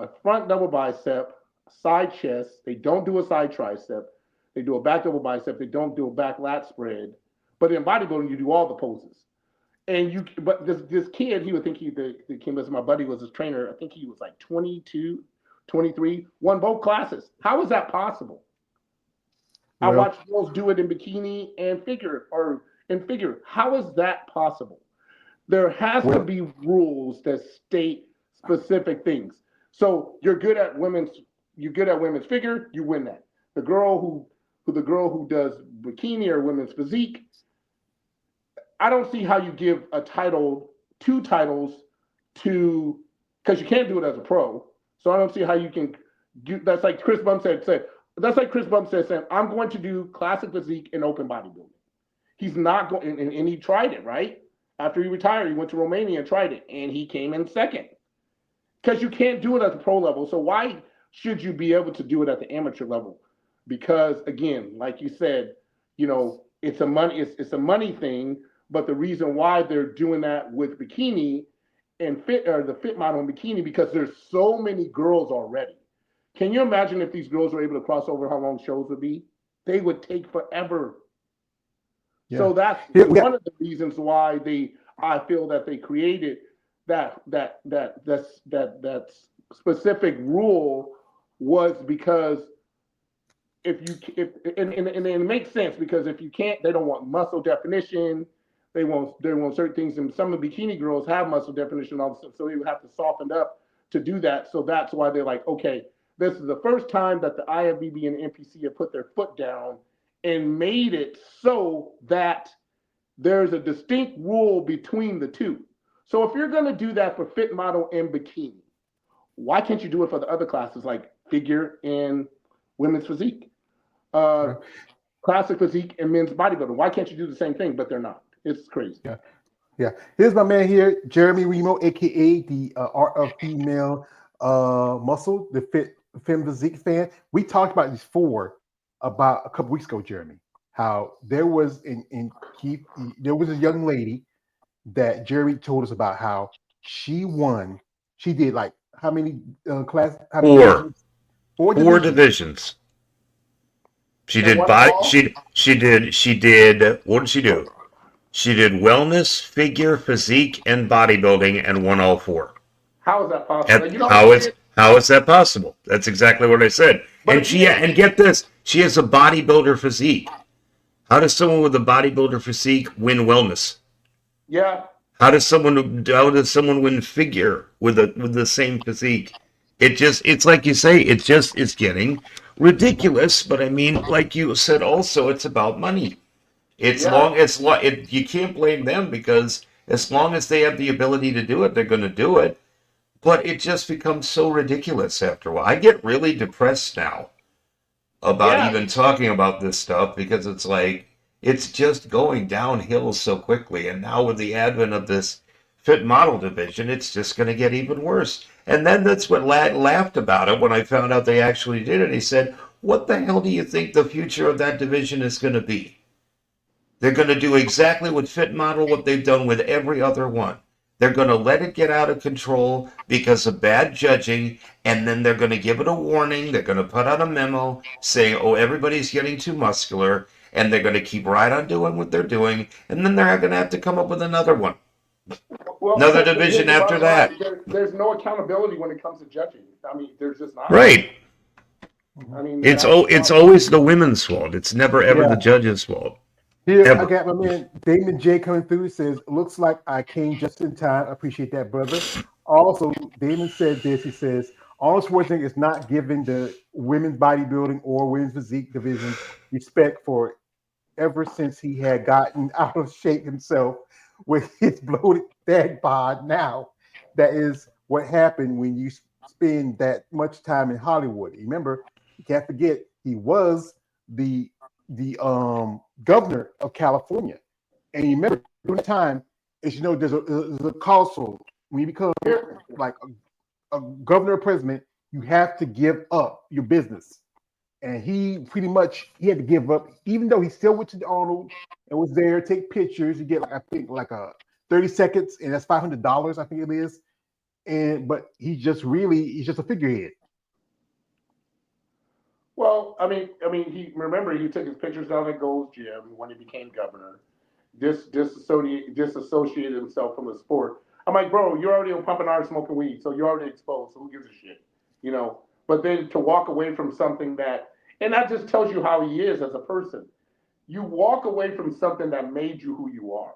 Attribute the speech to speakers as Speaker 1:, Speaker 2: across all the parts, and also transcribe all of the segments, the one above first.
Speaker 1: a front double bicep, side chest. They don't do a side tricep. They do a back double bicep. They don't do a back lat spread. But in bodybuilding, you do all the poses. And but this kid, he would think the kid was my buddy, was his trainer. I think he was like 22, 23, won both classes. How is that possible? I
Speaker 2: Well,
Speaker 1: watch girls do it in bikini and figure or in figure. How is that possible? There has to
Speaker 2: well,
Speaker 1: be rules that state specific things. So you're good at women's figure, you win that. The girl who does bikini or women's physique, I don't see how you give a title, two titles to, because you can't do it as a pro. So I don't see how you can do. That's like Chris Bumstead said. That's like Chris Bumstead saying, "I'm going to do classic physique and open bodybuilding." He's not going, and he tried it right after he retired. He went to Romania and tried it, and he came in second because you can't do it at the pro level. So why should you be able to do it at the amateur level? Because again, like you said, it's a money thing. But the reason why they're doing that with bikini and fit or the fit model and bikini because there's so many girls already. Can you imagine if these girls were able to cross over how long shows would be? They would take forever.
Speaker 2: yeah.
Speaker 1: So that's
Speaker 2: Here we got
Speaker 1: one of the reasons why I feel that they created that specific rule was because if you if and it makes sense because if you can't, they don't want muscle definition. They want certain things, and some of the bikini girls have muscle definition, all this stuff, so they would have to soften up to do that. So that's why they're like, okay, this is the first time that the IFBB and the NPC have put their foot down and made it so that there's a distinct rule between the two. So if you're going to do that for fit model and bikini, why can't you do it for the other classes like figure and women's physique, uh,
Speaker 2: yeah,
Speaker 1: classic physique and men's bodybuilding? Why can't you do the same thing? But they're not. It's crazy.
Speaker 2: yeah, yeah. Here's my man here, Jeremy Remo, aka the Art of Female Muscle, the Femme Physique fan. We talked about this before about a couple weeks ago, Jeremy. How there was in Keith, there was a young lady that Jeremy told us about how she won. She did like how many
Speaker 3: Four.
Speaker 2: divisions? Four
Speaker 3: Four
Speaker 2: divisions.
Speaker 3: divisions. She
Speaker 1: And
Speaker 3: did
Speaker 1: one of
Speaker 3: body.
Speaker 1: all,
Speaker 3: She did. What did she do? She did wellness, figure, physique, and bodybuilding, and won all four.
Speaker 1: how is that possible?
Speaker 3: And
Speaker 1: And you know what she did?
Speaker 3: how is that possible? That's exactly what I said.
Speaker 1: But
Speaker 3: And get this, she has a bodybuilder physique. How does someone with a bodybuilder physique win wellness?
Speaker 1: yeah,
Speaker 3: How does someone win figure with the same physique? It's like you say, it's getting ridiculous. But I mean, like you said, also it's about money.
Speaker 1: yeah,
Speaker 3: You can't blame them because as long as they have the ability to do it, they're going to do it. But it just becomes so ridiculous after a while. I get really depressed now about
Speaker 1: yeah,
Speaker 3: even talking about this stuff because it's like it's just going downhill so quickly. And now with the advent of this fit model division, it's just going to get even worse. And then that's what laughed about it when I found out they actually did it. He said, "What the hell do you think the future of that division is going to be? They're going to do exactly what fit model, what they've done with every other one. They're going to let it get out of control because of bad judging, and then they're going to give it a warning. They're going to put out a memo saying, oh, everybody's getting too muscular, and they're going to keep right on doing what they're doing, and then they're going to have to come up with another one,
Speaker 1: well,
Speaker 3: another
Speaker 1: because here's
Speaker 3: division
Speaker 1: the
Speaker 3: after
Speaker 1: bottom line:
Speaker 3: that."
Speaker 1: there's no accountability when it comes to judging. I mean, there's just not.
Speaker 3: Right.
Speaker 1: I mean,
Speaker 3: It's
Speaker 1: that's the
Speaker 3: oh, it's
Speaker 1: problem.
Speaker 3: always the women's fault. It's never ever the
Speaker 2: Yeah.
Speaker 3: judge's fault.
Speaker 2: Here I
Speaker 3: Ever.
Speaker 2: got my man Damon J coming through. Says, "Looks like I came just in time. I appreciate that, brother." Also, Damon said this. He says, "Arnold Schwarzenegger is not giving the women's bodybuilding or women's physique divisions respect for ever since he had gotten out of shape himself with his bloated dad bod. Now, that is what happened when you spend that much time in Hollywood. Remember, you can't forget he was the governor of California, and you remember during the time, as you know, there's a causal when you become like a governor or president, you have to give up your business. And he pretty much he had to give up, even though he still went to the Arnold and was there, take pictures. You get like I think like a 30 seconds, and that's $500, I think it is. but he's just a figurehead.
Speaker 1: Well, he remember he took his pictures down at Gold's Gym when he became governor. Disassociated himself from the sport. I'm like, bro, you're already pumping iron, smoking weed, so you're already exposed. So who gives a shit, you know? But then to walk away from something that, and that just tells you how he is as a person. You walk away from something that made you who you are,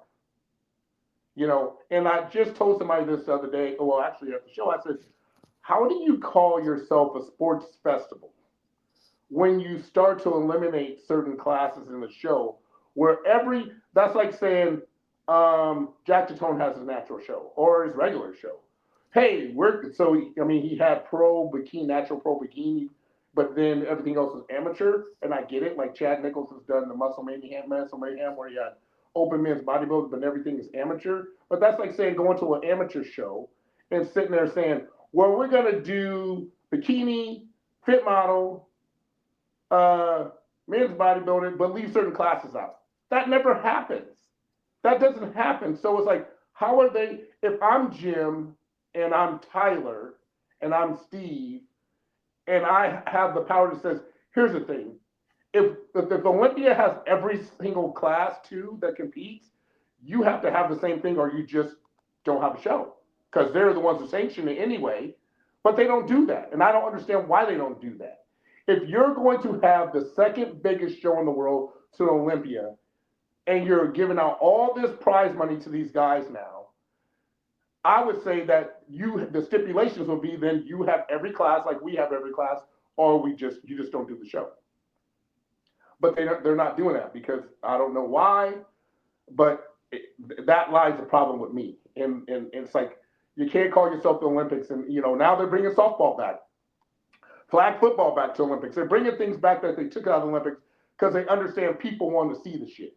Speaker 1: you know. And I just told somebody this the other day. Well, actually at the show, I said, how do you call yourself a sports festival when you start to eliminate certain classes in the show where that's like saying Jack Tatone has his natural show or his regular show. Hey, he had natural pro bikini, but then everything else is amateur, and I get it. Like Chad Nichols has done the Muscle Mayhem, where he had open men's bodybuilding, but everything is amateur. But that's like saying going to an amateur show and sitting there saying, well, we're gonna do bikini, fit model, uh, men's bodybuilding, but leave certain classes out. That never happens. That doesn't happen. So it's like, how are they? If I'm Jim and I'm Tyler and I'm Steve and I have the power that says, here's the thing. If Olympia has every single class too that competes, you have to have the same thing or you just don't have a show because they're the ones who sanction it anyway. But they don't do that. And I don't understand why they don't do that. If you're going to have the second biggest show in the world to Olympia and you're giving out all this prize money to these guys now, I would say that the stipulations will be then you have every class like we have every class, or you just don't do the show. But they're not doing that because I don't know why, but that lies the problem with me. And it's like you can't call yourself the Olympics, and now they're bringing softball back, flag football back to Olympics. They're bringing things back that they took out of the Olympics because they understand people want to see the shit.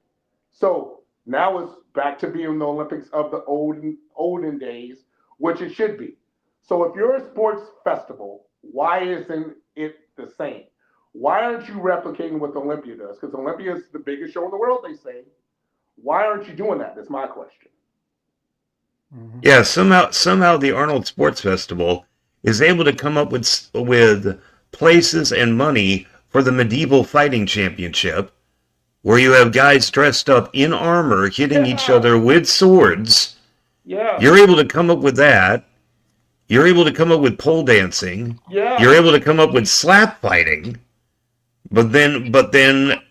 Speaker 1: So now it's back to being the Olympics of the olden days, which it should be. So if you're a sports festival, why isn't it the same? Why aren't you replicating what Olympia does? Because Olympia is the biggest show in the world, they say. Why aren't you doing that? That's my question.
Speaker 2: Mm-hmm.
Speaker 3: Yeah, somehow the Arnold Sports Festival is able to come up with places and money for the medieval fighting championship, where you have guys dressed up in armor hitting each
Speaker 1: Yeah,
Speaker 3: other with swords.
Speaker 1: yeah,
Speaker 3: You're able to come up with that. You're able to come up with pole dancing.
Speaker 1: yeah,
Speaker 3: You're able to come up with slap fighting. But then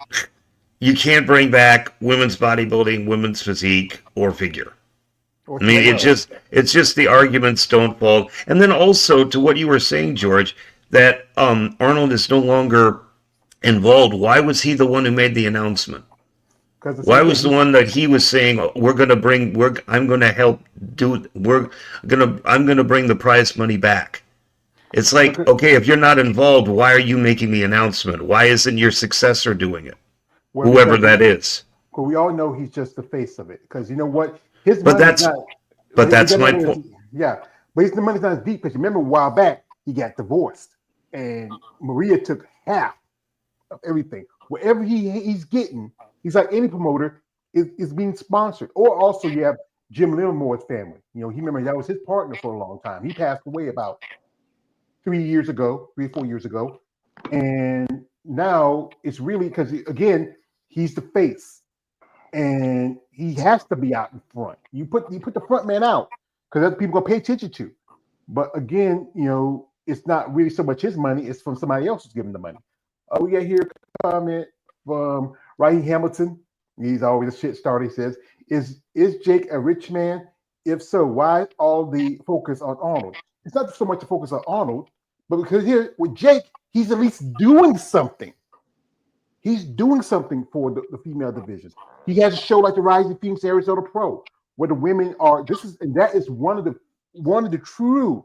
Speaker 3: you can't bring back women's bodybuilding, women's physique, or figure.
Speaker 2: Or
Speaker 3: I mean,
Speaker 2: somebody else.
Speaker 3: it's just the arguments don't fall. And then also to what you were saying, George, that Arnold is no longer involved. Why was he the one who made the announcement?
Speaker 2: Because the
Speaker 3: Why
Speaker 2: same
Speaker 3: was the
Speaker 2: thing.
Speaker 3: one that he was saying I'm going to help do I'm going to bring the prize money back? It's like,
Speaker 2: Because
Speaker 3: okay, if you're not involved, why are you making the announcement? Why isn't your successor doing it?
Speaker 2: well,
Speaker 3: Whoever
Speaker 2: because
Speaker 3: that is.
Speaker 2: we all know he's just the face of it. Because you know what, his
Speaker 3: But
Speaker 2: money's
Speaker 3: that's
Speaker 2: not.
Speaker 3: but
Speaker 2: His
Speaker 3: that's my
Speaker 2: money is,
Speaker 3: point.
Speaker 2: yeah, but his money's not as deep. Because remember, a while back he got divorced, and Maria took half of everything. Whatever he's getting, he's like any promoter is being sponsored. Or also you have Jim Littlemore's family. He remember that was his partner for a long time. He passed away about 3 years ago, 3 or 4 years ago, and now it's really because again he's the face, and he has to be out in front. You put the front man out because other people gonna pay attention to. But again, it's not really so much his money; it's from somebody else who's giving the money. We got here a comment from Raheem Hamilton. He's always a shit starter. He says, "Is Jake a rich man? If so, why all the focus on Arnold? It's not so much the focus on Arnold, but because here with Jake, he's at least doing something. He's doing something for the female divisions. He has a show like the Rising Phoenix Arizona Pro, where the women are. That is one of the true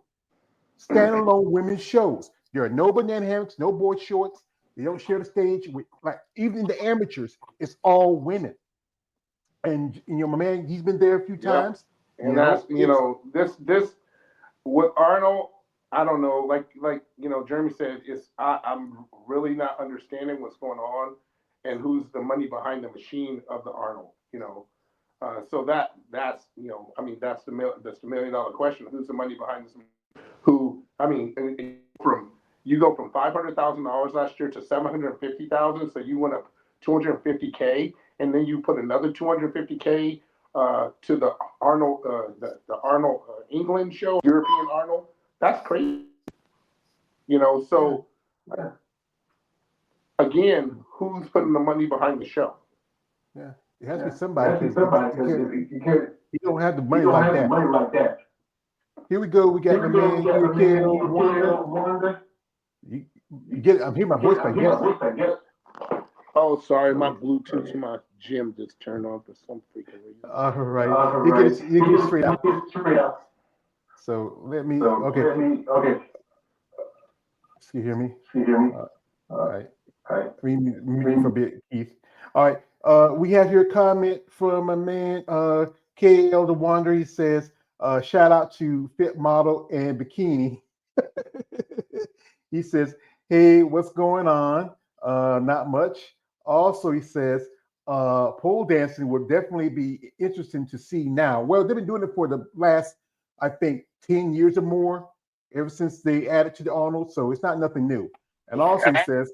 Speaker 2: standalone women's shows. There are no banana hammocks, no board shorts. They don't share the stage with like even the amateurs. It's all women. And my man, he's been there a few
Speaker 1: yep.
Speaker 2: times.
Speaker 1: And that's
Speaker 2: It's
Speaker 1: this with Arnold. I don't know. Jeremy said, I'm really not understanding what's going on, and who's the money behind the machine of the Arnold. So that's that's the $1 million question. Who's the money behind this who, I mean, from you go from $500,000 last year to 750,000, so you went up 250K, and then you put another 250K to the Arnold, the Arnold England show, European Arnold. That's crazy, So again, who's putting the money behind the show?
Speaker 2: Yeah, it has to be somebody because you don't have the money like that. Here we go. We got my man QKL Wanda. You get it. I'm hearing my voice. I guess.
Speaker 1: Oh, sorry, my Bluetooth to my gym just turned on for some freaking reason.
Speaker 2: All right, you get it straight out. So let me. Okay. Can you hear me? All right. Mute you for a bit, Keith. All right. We have here a comment from my man KL the Wanderer. He says, shout out to Fit Model and Bikini. He says, hey, what's going on? Not much. Also, he says, pole dancing would definitely be interesting to see now. Well, they've been doing it for the last, I think, 10 years or more, ever since they added to the Arnold. So it's not nothing new. And also, he says,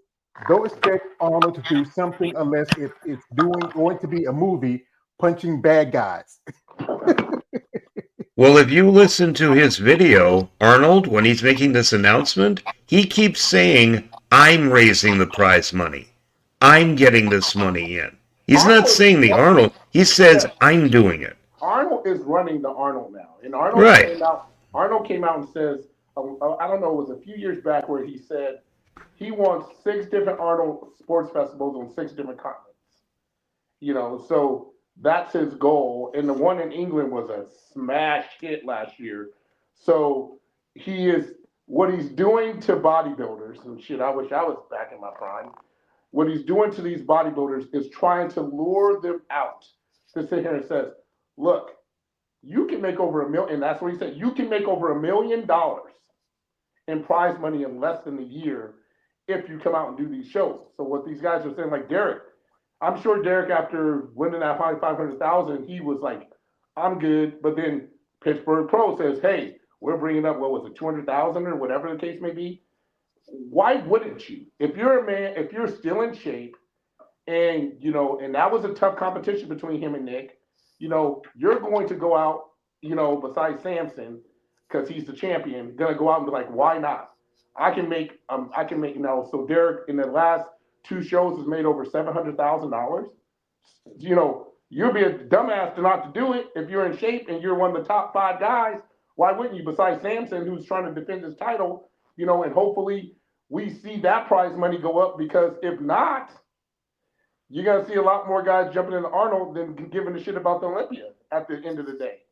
Speaker 2: don't expect Arnold to do something unless it's going to be a movie punching bad guys.
Speaker 3: Well, if you listen to his video, Arnold, when he's making this announcement, he keeps saying, I'm raising the prize money. I'm getting this money in. He's not saying the Arnold. He says, I'm doing it.
Speaker 1: Arnold is running the Arnold now. And Arnold
Speaker 3: Right.
Speaker 1: came out and says, I don't know, it was a few years back where he said he wants 6 different Arnold sports festivals on 6 different continents. So that's his goal. And the one in England was a smash hit last year. So what he's doing to bodybuilders, and shit, I wish I was back in my prime. What he's doing to these bodybuilders is trying to lure them out to sit here and says, look, you can make over $1 million. And that's what he said. You can make over $1 million in prize money in less than a year if you come out and do these shows. So what these guys are saying, like Derek, I'm sure Derek, after winning that 500,000, he was like, I'm good. But then Pittsburgh Pro says, hey, we're bringing up, what was it, 200,000 or whatever the case may be. Why wouldn't you? If you're a man, if you're still in shape, and and that was a tough competition between him and Nick, you're going to go out, besides Samson, because he's the champion, gonna go out and be like, why not? I can make so Derek in the last 2 shows has made over $700,000. You'll be a dumbass to not to do it if you're in shape and you're one of the top 5 guys. Why wouldn't you? Besides Samson, who's trying to defend his title, and hopefully we see that prize money go up, because if not, you're gonna see a lot more guys jumping into Arnold than giving a shit about the Olympia at the end of the day,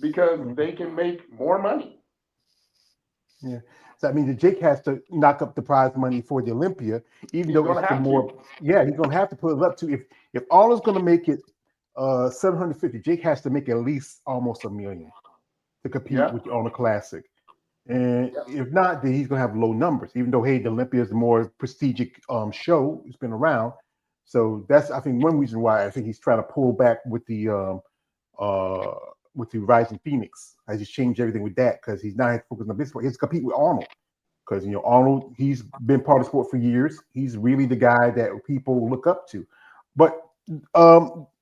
Speaker 1: because they can make more money.
Speaker 2: Yeah. So I mean, Jake has to knock up the prize money for the Olympia, even though it's the more. Yeah, he's gonna have to put it up to if Arnold's gonna make it 750, Jake has to make at least almost $1 million to compete with the Arnold Classic. And if not, then he's gonna have low numbers. Even though, hey, the Olympia is a more prestigious show, it's been around. So that's, I think, one reason why I think he's trying to pull back with the Rising Phoenix. I just changed everything with that because he's not focused on this sport. He's compete with Arnold, because Arnold, he's been part of the sport for years. He's really the guy that people look up to. But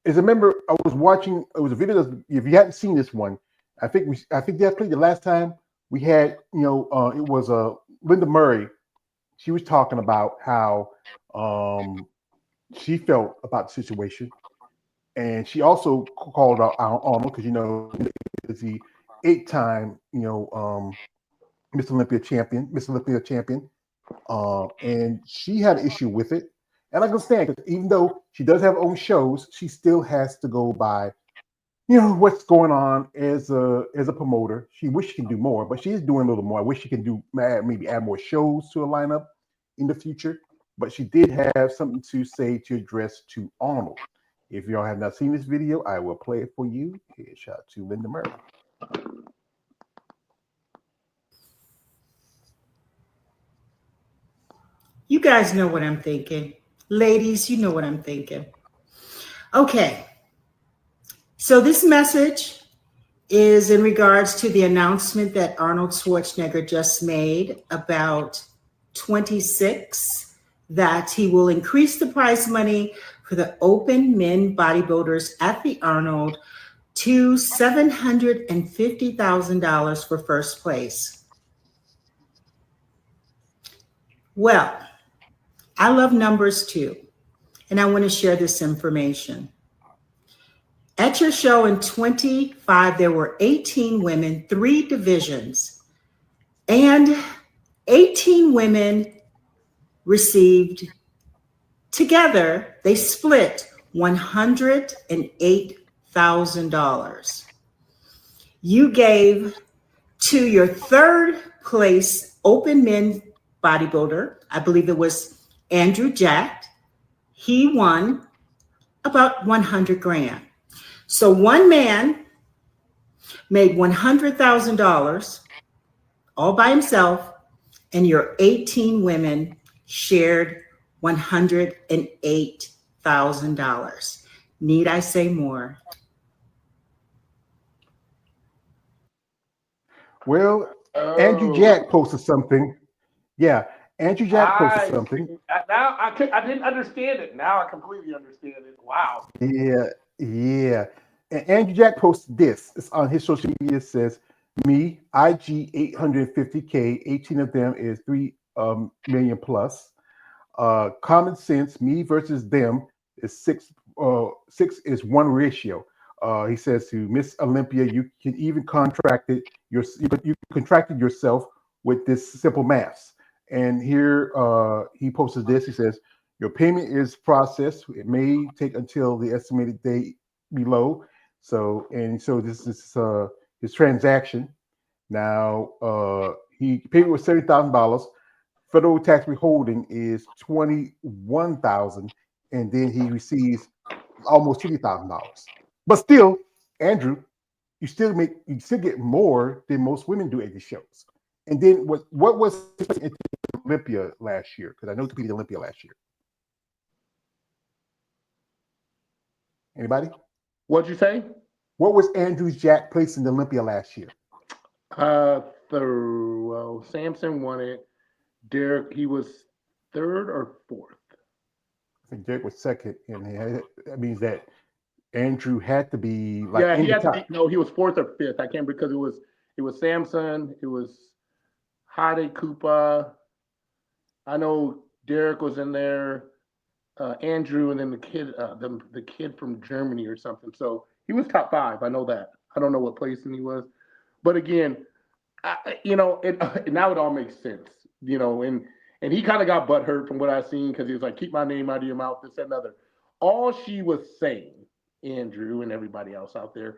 Speaker 2: as a member, I was watching. It was a video. If you hadn't seen this one, I think they played the last time we had. It was Linda Murray. She was talking about how she felt about the situation, and she also called out Arnold because is the 8-time Miss Olympia champion, and she had an issue with it. And I understand, because even though she does have her own shows, she still has to go by what's going on as a promoter. She wishes she can do more, but she is doing a little more. I wish she can do maybe add more shows to a lineup in the future. But she did have something to say to address to Arnold. If y'all have not seen this video, I will play it for you. Here, shout out to Linda Murray.
Speaker 4: You guys know what I'm thinking. Ladies, you know what I'm thinking. Okay. So this message is in regards to the announcement that Arnold Schwarzenegger just made about 26, that he will increase the prize money for the open men bodybuilders at the Arnold to $750,000 for first place. Well, I love numbers too, and I want to share this information. At your show in 25, there were 18 women, 3 divisions, and 18 women received together, they split $108,000. You gave to your third place open men bodybuilder, I believe it was Andrew Jack. He won about 100 grand. So one man made $100,000 all by himself, and your 18 women shared $108,000. Need I say more?
Speaker 2: Well, Andrew
Speaker 1: Oh,
Speaker 2: Jack posted something. Yeah, Andrew Jack posted
Speaker 1: I
Speaker 2: something.
Speaker 1: now I didn't understand it. Now I completely understand it. Wow.
Speaker 2: Yeah, yeah. And Andrew Jack posted this. It's on his social media. It says, me, IG 850K, 18 of them is 3 million plus. Common sense, me versus them is 6 is 1 ratio. He says to Miss Olympia, you can even you contracted yourself with this simple maths. And here he posted this. He says, your payment is processed. It may take until the estimated date below. So this is his transaction. Now he paid with $70,000. Federal tax withholding is 21,000, and then he receives almost $50,000. But still, Andrew, you still get more than most women do at these shows. And then what was Olympia last year? Because I know he competed Olympia last year. Anybody?
Speaker 1: What'd you say?
Speaker 2: What was Andrew Jack placed in the Olympia last year?
Speaker 1: Well, Samson won it. Derek, he was third or fourth.
Speaker 2: I think Derek was second, and that means that Andrew had to be like
Speaker 1: Yeah,
Speaker 2: in
Speaker 1: he
Speaker 2: the
Speaker 1: had to
Speaker 2: top.
Speaker 1: be. No, he was fourth or fifth. I can't because it was Samson. It was Hade Koopa. I know Derek was in there. Andrew, and then the kid from Germany or something. So he was top 5. I know that. I don't know what placing he was, but again, now it all makes sense. And he kind of got butthurt from what I seen because he was like, "Keep my name out of your mouth." This and another. All she was saying, Andrew and everybody else out there,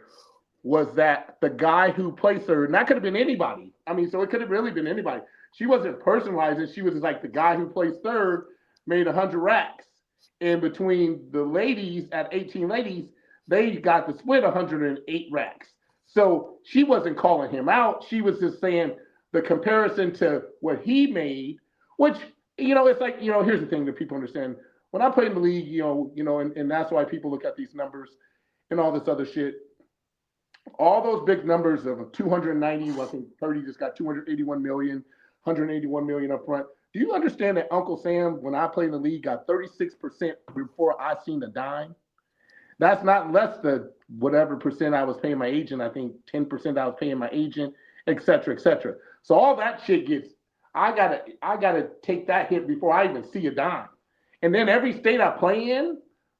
Speaker 1: was that the guy who placed her, and that could have been anybody. I mean, so it could have really been anybody. She wasn't personalizing. She was like the guy who placed third made 100 racks. And between the ladies at 18 ladies, they got to split 108 racks. So she wasn't calling him out. She was just saying the comparison to what he made, which, it's like, here's the thing that people understand. When I play in the league, and that's why people look at these numbers and all this other shit. All those big numbers of 290, I think 30 just got 281 million, 181 million up front. Do you understand that Uncle Sam, when I played in the league, got 36% before I seen a dime? That's not less the whatever percent I was paying my agent. I think 10% I was paying my agent, et cetera, et cetera. So all that shit I gotta take that hit before I even see a dime. And then every state I play in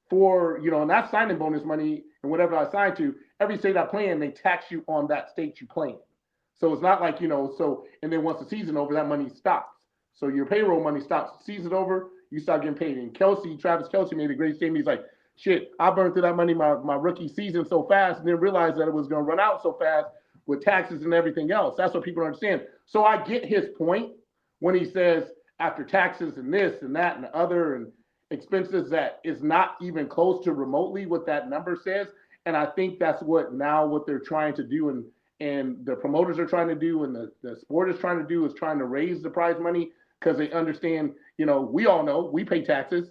Speaker 1: for, and that's signing bonus money and whatever I sign to, every state I play in, they tax you on that state you play in. So it's not like, and then once the season over, that money stops. So your payroll money stops. The season over, you start getting paid. And Travis Kelsey made a great statement. He's like, shit, I burned through that money my rookie season so fast and didn't realize that it was going to run out so fast with taxes and everything else. That's what people don't understand. So I get his point when he says after taxes and this and that and the other and expenses that is not even close to remotely what that number says. And I think that's what they're trying to do and the promoters are trying to do and the sport is trying to do is trying to raise the prize money because they understand, we all know we pay taxes,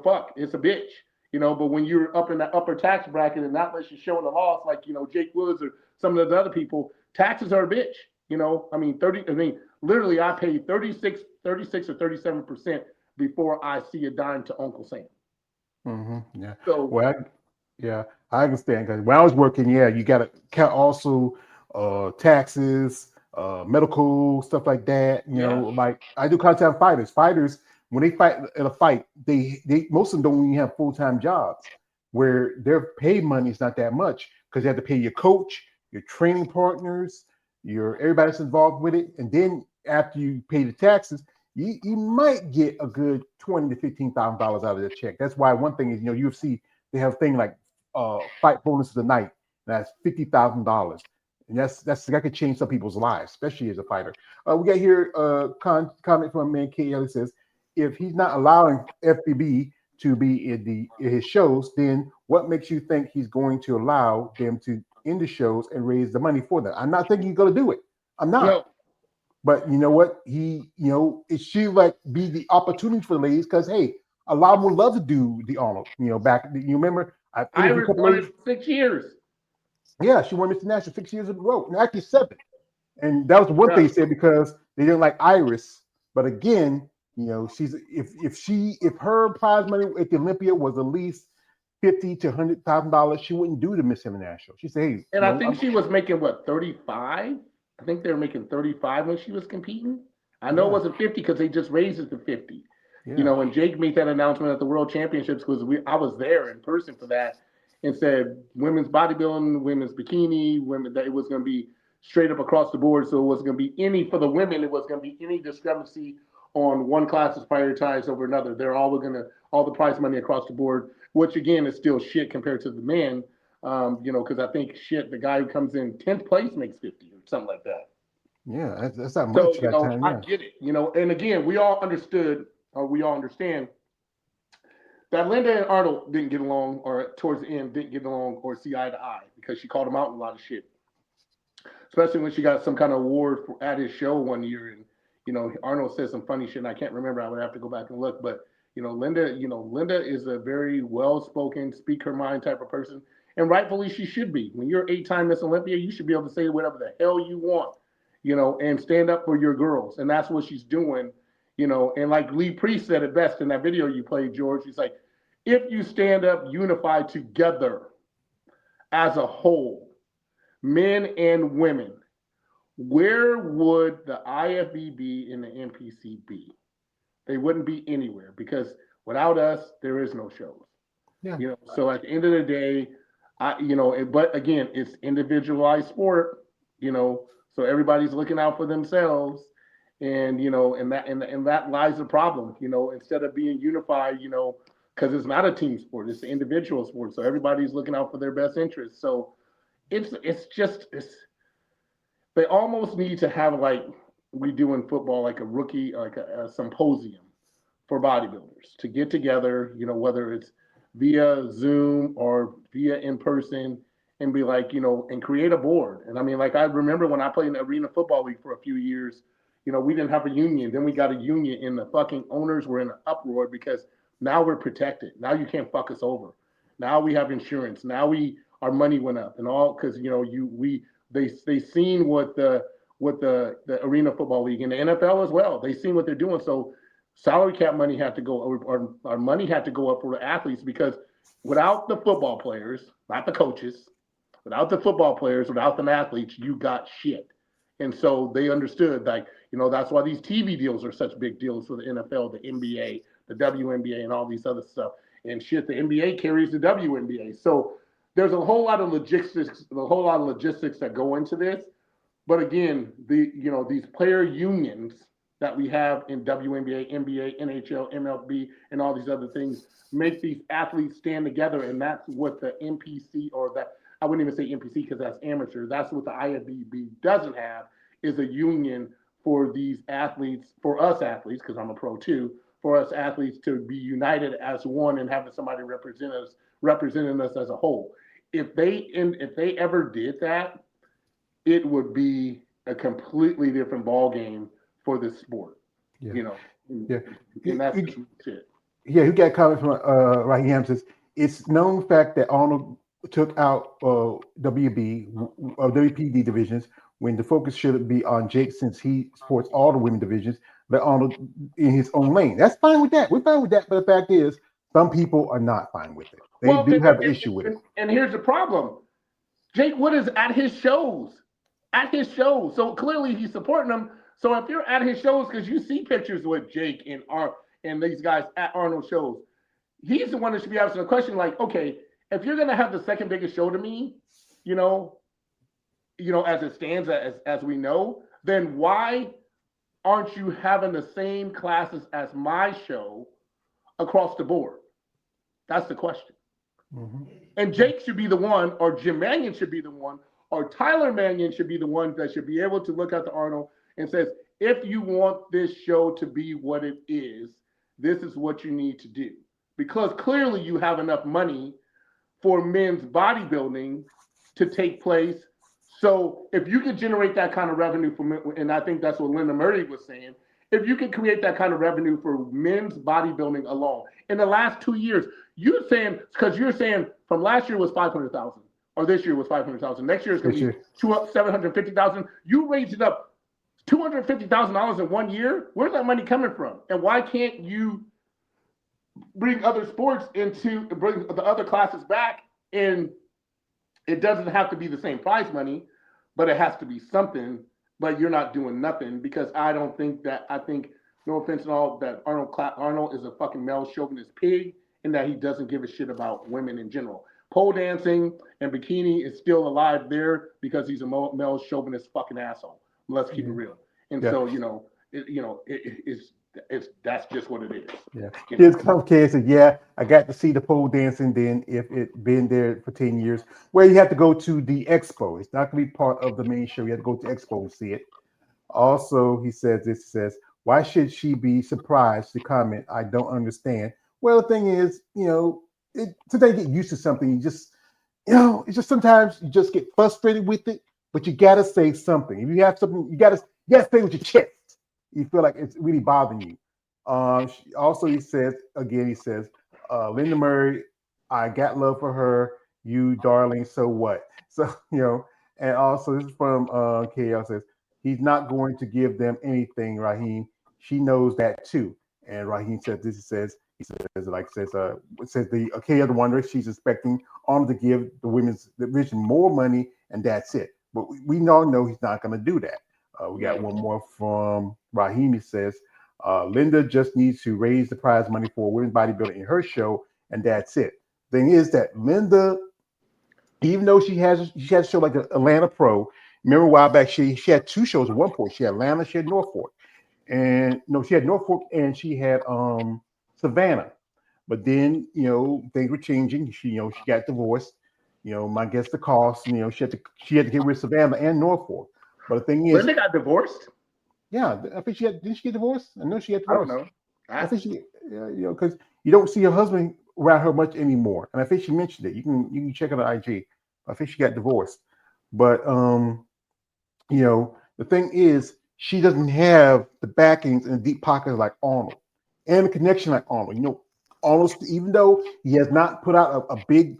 Speaker 1: fuck, it's a bitch. But when you're up in the upper tax bracket and not unless you're showing a loss, like Jake Woods or some of the other people, taxes are a bitch. I mean, literally, I pay 36 or 37% before I see a dime to Uncle Sam.
Speaker 2: Yeah.
Speaker 1: So,
Speaker 2: Well, yeah, I understand because when I was working, yeah, you got to count also taxes, medical stuff like that. Like I do contact fighters. Fighters when they fight at a fight, they most of them don't even have full-time jobs where their pay money is not that much because you have to pay your coach, your training partners, your everybody that's involved with it, and then after you pay the taxes, you might get a good $20,000 to $15,000 out of the check. That's why one thing is UFC they have a thing like fight bonuses a night. That's $50,000, and that could change some people's lives, especially as a fighter. We got here comment from a man K. Ellie says, if he's not allowing FBB to be in his shows, then what makes you think he's going to allow them to end the shows and raise the money for them? I'm not thinking he's going to do it. I'm not.
Speaker 1: no,
Speaker 2: But you know what? It should like be the opportunity for the ladies because hey, a lot of them would love to do the Arnold. Back you remember I interviewed a
Speaker 1: Iris
Speaker 2: couple
Speaker 1: won it
Speaker 2: ladies.
Speaker 1: for 6 years.
Speaker 2: Yeah, she won Mr. National 6 years in a row, and actually 7. And that was the one thing he said because they didn't like Iris. But again, she's if her prize money at the Olympia was at least $50,000 to $100,000, she wouldn't do the Miss International. She said, "Hey,
Speaker 1: And I think she was making what, 35? I think they were making 35 when she was competing. I know it wasn't 50 because they just raised it to 50.
Speaker 2: yeah,
Speaker 1: And Jake made that announcement at the World Championships because I was there in person for that and said women's bodybuilding, women's bikini, women that it was going to be straight up across the board. So it wasn't going to be any for the women. It wasn't going to be any discrepancy on one class is prioritized over another. They're all the prize money across the board, which again is still shit compared to the men. Because I think the guy who comes in 10th place makes 50 or something like that.
Speaker 2: yeah, that's not
Speaker 1: So,
Speaker 2: much that time.
Speaker 1: I
Speaker 2: Yeah,
Speaker 1: get it, and again, we all understand that Linda and Arnold didn't get along, or towards the end didn't get along or see eye to eye because she called him out in a lot of shit. Especially when she got some kind of award at his show one year, and Arnold said some funny shit, and I can't remember. I would have to go back and look, but Linda is a very well-spoken, speak her mind type of person, and rightfully she should be. When you're 8-time Miss Olympia, you should be able to say whatever the hell you want, and stand up for your girls, and that's what she's doing. And like Lee Priest said it best in that video you played, George. He's like, if you stand up unified together as a whole, men and women, where would the IFBB and the NPC be? They wouldn't be anywhere because without us, there is no shows.
Speaker 2: yeah.
Speaker 1: So at the end of the day, but again, it's individualized sport, so everybody's looking out for themselves. And and that lies the problem, instead of being unified, because it's not a team sport, it's an individual sport. So everybody's looking out for their best interests. So it's they almost need to have like we do in football, like a rookie, like a symposium for bodybuilders to get together, whether it's via Zoom or via in person, and be like, and create a board. And I mean, like I remember when I played in the Arena Football League for a few years, we didn't have a union. Then we got a union, and the fucking owners were in an uproar because now we're protected. Now you can't fuck us over. Now we have insurance. Now our money went up and all because they seen what the Arena Football League and the NFL as well. They seen what they're doing. So salary cap money had to go, or our money had to go up for the athletes because without the football players, not the coaches, without the football players, without the athletes, you got shit. And so they understood, like, that's why these TV deals are such big deals for the NFL, the NBA, the WNBA, and all these other stuff. And shit, the NBA carries the WNBA. So there's a whole lot of logistics that go into this. But again, these player unions that we have in WNBA, NBA, NHL, MLB, and all these other things make these athletes stand together, and that's what the NPC or that I wouldn't even say NPC because that's amateur. That's what the IFBB doesn't have is a union for these athletes, for us athletes, because I'm a pro too, for us athletes to be united as one and having somebody representing us as a whole. If they ever did that, it would be a completely different ball game for this sport.
Speaker 2: Yeah.
Speaker 1: Yeah.
Speaker 2: Yeah.
Speaker 1: And that's shit.
Speaker 2: Yeah, who got a comment from Raheem says, it's known fact that Arnold took out WPD divisions when the focus should be on Jake since he supports all the women divisions, but Arnold in his own lane. That's fine with that. We're fine with that. But the fact is, some people are not fine with it. They
Speaker 1: Well,
Speaker 2: do have an issue with it.
Speaker 1: and here's the problem: Jake Wood is at his shows, So clearly he's supporting them. So if you're at his shows, because you see pictures with Jake and these guys at Arnold shows, he's the one that should be asking the question, like, okay, if you're gonna have the second biggest show to me, you know, as it stands, as we know, then why aren't you having the same classes as my show across the board? That's the question.
Speaker 2: Mm-hmm.
Speaker 1: And Jake should be the one, or Jim Mannion should be the one, or Tyler Mannion should be the one that should be able to look at the Arnold and says, if you want this show to be what it is, this is what you need to do. Because clearly you have enough money for men's bodybuilding to take place. So if you can generate that kind of revenue for men, and I think that's what Linda Murray was saying, if you can create that kind of revenue for men's bodybuilding alone in the last 2 years, you're saying, because you're saying from last year was 500,000 or this year was 500,000. Next year is going to be 750,000. You raised it up $250,000 in 1 year. Where's that money coming from? And why can't you bring other sports bring the other classes back? And it doesn't have to be the same prize money, but it has to be something. But you're not doing nothing, because I think, no offense at all, that Arnold is a fucking male chauvinist pig, and that he doesn't give a shit about women in general. Pole dancing and bikini is still alive there because he's a male chauvinist fucking asshole. Let's keep it real. And so, that's just what it is.
Speaker 2: Yeah. Kids come kids and yeah, I got to see the pole dancing then if it been there for 10 years. Well, you have to go to the expo. It's not gonna be part of the main show. You have to go to expo and see it. Also, he says, why should she be surprised to comment? I don't understand. Well, the thing is, sometimes you get used to something, it's just sometimes you just get frustrated with it, but you gotta say something. If you have something, you gotta say with your chest. You feel like it's really bothering you. Also, he says, Linda Murray, I got love for her, you darling, so what? So, and also this is from KL says, he's not going to give them anything, Raheem. She knows that too. And Raheem says, it says the KL the Wonder, she's expecting Arnold to give the women's division more money, and that's it. But we all know he's not going to do that. We got one more from Raheem. He says, Linda just needs to raise the prize money for women's bodybuilding in her show, and that's it. Thing is that Linda, even though she has a show like the Atlanta Pro, remember a while back she had two shows at one point. She had Atlanta, she had Norfolk. And no, she had Norfolk and she had Savannah. But then, things were changing. She got divorced. My guess the cost, she had to get rid of Savannah and Norfolk. But the thing is,
Speaker 1: Linda got divorced.
Speaker 2: Yeah, I think didn't she get divorced? I know she got divorced.
Speaker 1: I don't know.
Speaker 2: I think she, because you don't see her husband around her much anymore. And I think she mentioned it. You can check it on IG. I think she got divorced. But the thing is, she doesn't have the backings and the deep pockets like Arnold, and the connection like Arnold. Arnold, even though he has not put out a big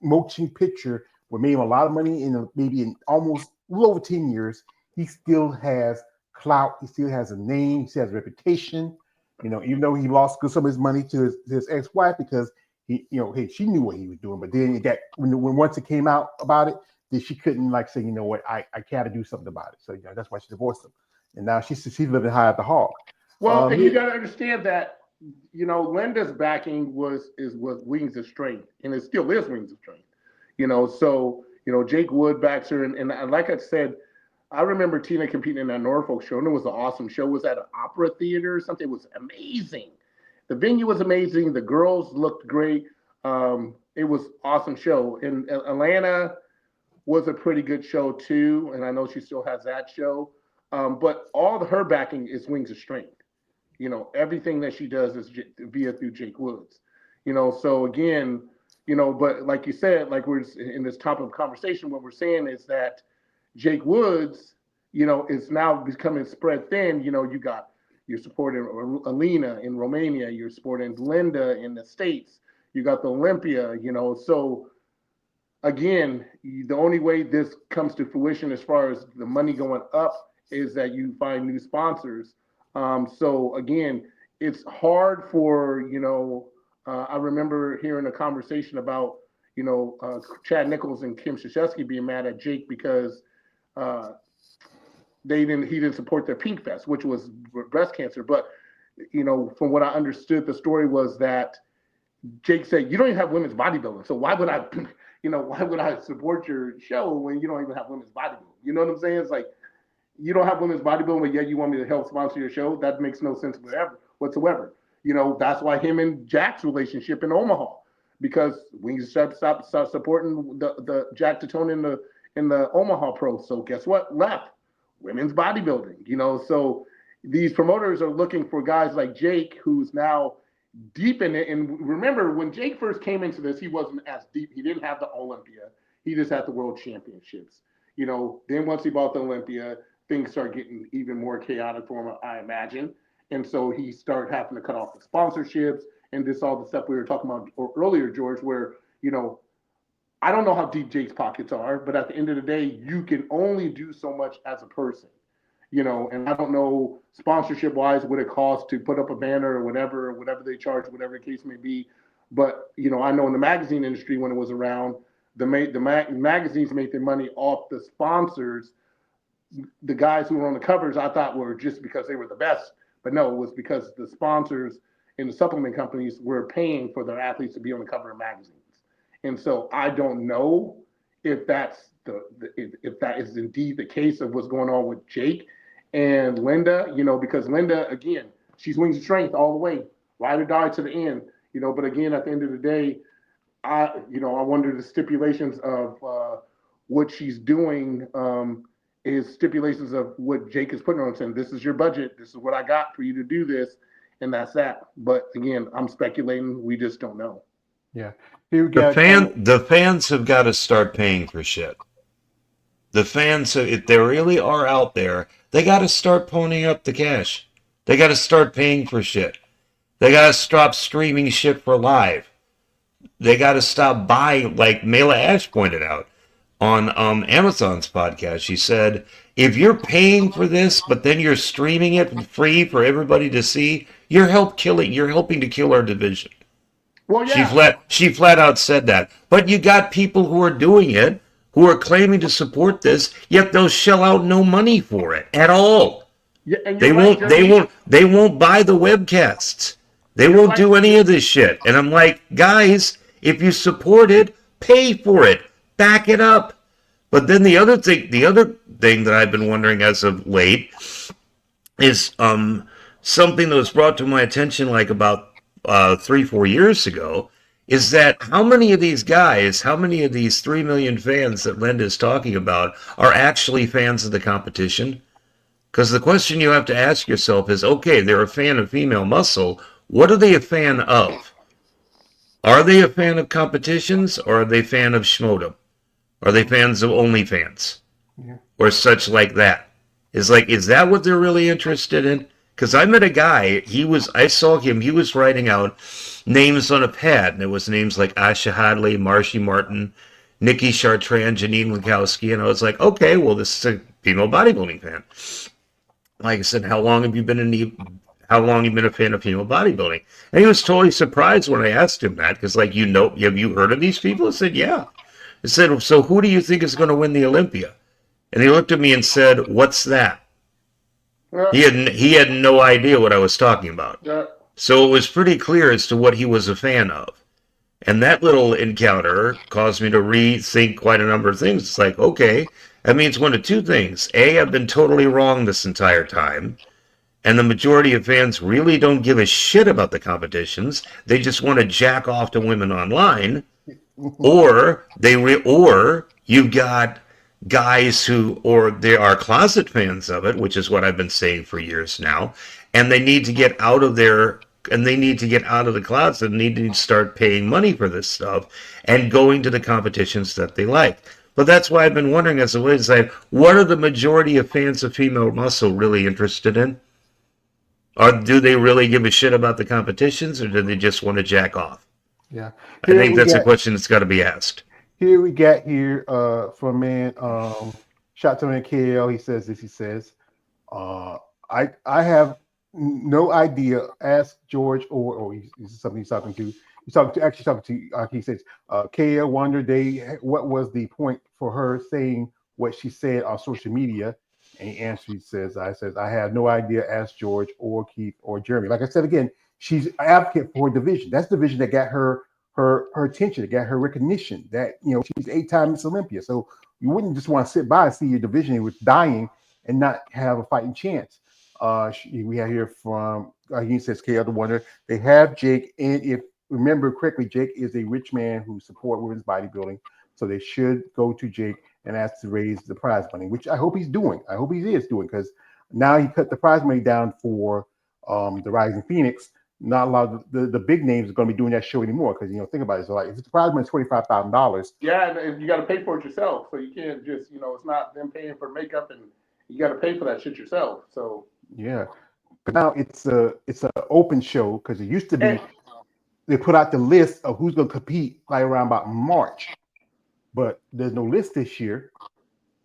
Speaker 2: motion picture where made him a lot of money maybe in almost a little over 10 years, he still has clout. He still has a name. He still has a reputation. Even though he lost some of his money to his ex-wife because she knew what he was doing. But then when once it came out about it, then she couldn't say, what, I gotta do something about it. So that's why she divorced him. And now she's living high at the hog.
Speaker 1: Well, and you got to understand that Linda's backing was Wings of Strength, and it still is Wings of Strength. So Jake Wood backs her, and like I said, I remember Tina competing in that Norfolk show, and it was an awesome show. It was at an opera theater or something. It was amazing. The venue was amazing. The girls looked great. It was an awesome show. And Atlanta was a pretty good show too, and I know she still has that show. But all her backing is Wings of Strength. Everything that she does is via through Jake Woods. So again, but like you said, like we're in this topic of conversation, what we're saying is that Jake Woods, is now becoming spread thin. You're supporting Alina in Romania, you're supporting Linda in the States, you got the Olympia, so again, the only way this comes to fruition as far as the money going up is that you find new sponsors. So again, it's hard for I remember hearing a conversation about Chad Nichols and Kim Krzyzewski being mad at Jake because uh, he didn't support their Pink Fest, which was breast cancer. But from what I understood, the story was that Jake said, "You don't even have women's bodybuilding, so why would I, why would I support your show when you don't even have women's bodybuilding?" You know what I'm saying? It's like you don't have women's bodybuilding, but yet you want me to help sponsor your show. That makes no sense whatsoever. That's why him and Jack's relationship in Omaha, because when you stop supporting the Jack Tatone in the Omaha Pro, so guess what? Left women's bodybuilding. So these promoters are looking for guys like Jake, who's now deep in it. And remember, when Jake first came into this, he wasn't as deep. He didn't have the Olympia. He just had the World Championships. Then once he bought the Olympia, things start getting even more chaotic for him, I imagine. And so he started having to cut off the sponsorships and this all the stuff we were talking about earlier, George, where, I don't know how deep Jake's pockets are, but at the end of the day, you can only do so much as a person. And I don't know sponsorship wise what it costs to put up a banner or whatever they charge, whatever the case may be. But, I know in the magazine industry when it was around, the magazines made their money off the sponsors. The guys who were on the covers, I thought were just because they were the best. But no, it was because the sponsors and the supplement companies were paying for their athletes to be on the cover of magazines. And so I don't know if that's if that is indeed the case of what's going on with Jake and Linda, because Linda, again, she swings the strength all the way, ride or die to the end, but again, at the end of the day, I wonder the stipulations of what she's doing is stipulations of what Jake is putting on, saying, this is your budget, this is what I got for you to do this, and that's that. But again, I'm speculating, we just don't know.
Speaker 2: Yeah. Here we
Speaker 3: The fans have got to start paying for shit. The fans, if they really are out there, they got to start ponying up the cash. They got to start paying for shit. They got to stop streaming shit for live. They got to stop buying, like Mela Ash pointed out on Amazon's podcast. She said, if you're paying for this, but then you're streaming it free for everybody to see, you're helping to kill our division.
Speaker 1: Well, yeah.
Speaker 3: She flat out said that. But you got people who are doing it, who are claiming to support this, yet they'll shell out no money for it at all.
Speaker 1: Yeah, and
Speaker 3: they won't buy the webcasts. They won't do any of this shit. And I'm like, guys, if you support it, pay for it. Back it up. But then the other thing that I've been wondering as of late is something that was brought to my attention like about 3-4 years ago, is that how many of these 3 million fans that Linda is talking about are actually fans of the competition? Because the question you have to ask yourself is, okay, they're a fan of female muscle. What are they a fan of? Are they a fan of competitions, or are they a fan of Schmoedem? Are they fans of OnlyFans? Yeah. Or such like that? Is that what they're really interested in? Because I met a guy, I saw him, he was writing out names on a pad, and it was names like Asha Hadley, Marshy Martin, Nikki Chartrand, Janine Lankowski, and I was like, okay, well, this is a female bodybuilding fan. Like I said, how long have you been a fan of female bodybuilding? And he was totally surprised when I asked him that, because have you heard of these people? I said, yeah. I said, so who do you think is going to win the Olympia? And he looked at me and said, what's that? He had no idea what I was talking about. So it was pretty clear as to what he was a fan of. And that little encounter caused me to rethink quite a number of things. It's like, okay, that means one of two things. A, I've been totally wrong this entire time. And the majority of fans really don't give a shit about the competitions. They just want to jack off to women online. Or you've got guys they are closet fans of it, which is what I've been saying for years now, and they need to get out of the closet and need to start paying money for this stuff and going to the competitions that they like. But that's why I've been wondering as a way to say, what are the majority of fans of female muscle really interested in? Or do they really give a shit about the competitions, or do they just want to jack off?
Speaker 2: Yeah.
Speaker 3: I think that's a question that's got to be asked.
Speaker 2: Here we got here from man shout to man KL. He says this. He says, I have no idea. Ask George or he's something he's talking to. He's talking to. He says, KL wondered what was the point for her saying what she said on social media. And he answers. He says, I have no idea. Ask George or Keith or Jeremy. Like I said again, she's an advocate for division. That's the division that got her attention, it got her recognition. That she's 8-time Miss Olympia. So you wouldn't just want to sit by and see your division was dying and not have a fighting chance. We have here from he says KL the Wonder. They have Jake, and if remember correctly, Jake is a rich man who supports women's bodybuilding. So they should go to Jake and ask to raise the prize money, which I hope he's doing. I hope he is doing, because now he cut the prize money down for the Rising Phoenix. Not a lot of the big names are going to be doing that show anymore, because think about it. So like if the prize money is $25,000,
Speaker 1: yeah, and you got to pay for it yourself. So you can't just it's not them paying for makeup, and you got to pay for that shit yourself. So
Speaker 2: yeah, but now it's an open show, because it used to be they put out the list of who's going to compete like around about March, but there's no list this year.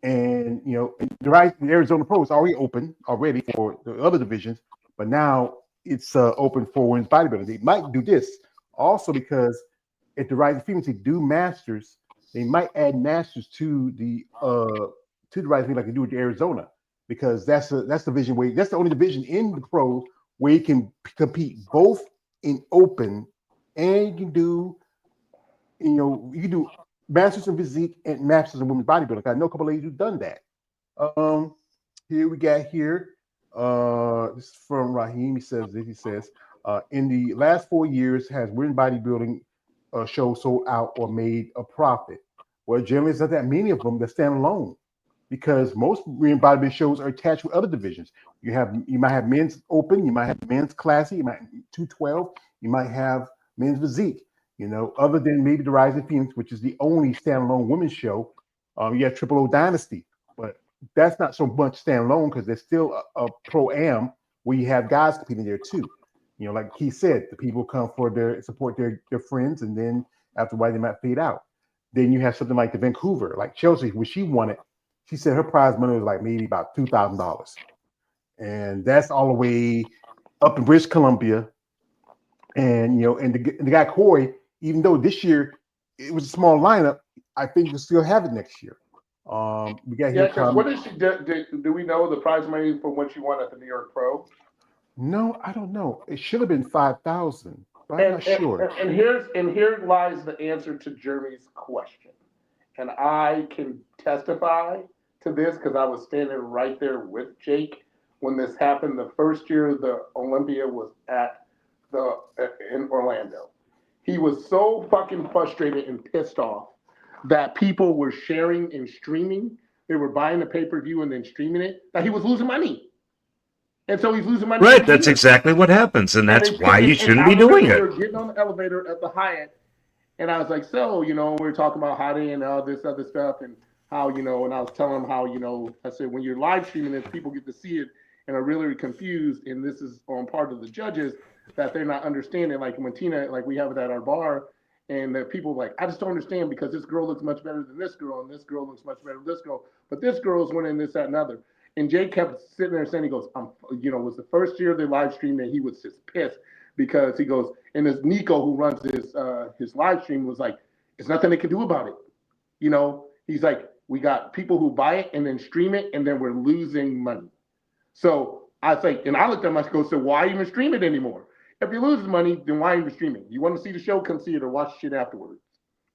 Speaker 2: And the Arizona Pro is already open for the other divisions, but now it's open for women's bodybuilding. They might do this also because if the Rising Phoenix they do masters, they might add masters to the Rising Phoenix like they do with Arizona, because that's the division where that's the only division in the pros where you can compete both in open and you can do masters in physique and masters in women's bodybuilding. I know a couple of ladies who've done that. Here we got here. This is from Raheem. He says, in the last 4 years, has women's bodybuilding shows sold out or made a profit? Well, generally, it's not that many of them that stand alone, because most women's bodybuilding shows are attached with other divisions. You might have men's open, you might have men's classic, you might have 212, you might have men's physique. Other than maybe the Rising Phoenix, which is the only standalone women's show. You have Triple O Dynasty, but that's not so much standalone because there's still a pro-am where you have guys competing there too. Like he said, the people come for support their friends, and then after a while they might fade out. Then you have something like the Vancouver, like Chelsea, when she won it, she said her prize money was like maybe about $2,000, and that's all the way up in British Columbia. And and the guy Corey, even though this year it was a small lineup, I think you'll still have it next year. We got here.
Speaker 1: Because what did she do? We know the prize money for when she won at the New York Pro?
Speaker 2: No, I don't know. It should have been 5,000, but I'm not sure.
Speaker 1: And here lies the answer to Jeremy's question, and I can testify to this because I was standing right there with Jake when this happened. The first year the Olympia was in Orlando. He was so fucking frustrated and pissed off that people were sharing and streaming. They were buying the pay-per-view and then streaming it, that he was losing money. And so he's losing money.
Speaker 3: Right, that's exactly what happens, and that's why you shouldn't be doing it.
Speaker 1: We were getting on the elevator at the Hyatt, and I was like, so, we were talking about Hadi and all this other stuff, and how, and I was telling him how, I said, when you're live streaming this, people get to see it and are really confused, and this is on part of the judges, that they're not understanding. Like when Tina, like we have it at our bar, and the people like, I just don't understand because this girl looks much better than this girl, and this girl looks much better than this girl, but this girl's winning this, that, and other. And Jay kept sitting there saying, he goes, it was the first year they live streamed, and he was just pissed because he goes, and this Nico who runs his live stream was like, there's nothing they can do about it. He's like, we got people who buy it and then stream it, and then we're losing money. So I think, and I looked at him, I go, so why even stream it anymore? If you lose money, then why even stream it? You want to see the show, come see it or watch shit afterwards.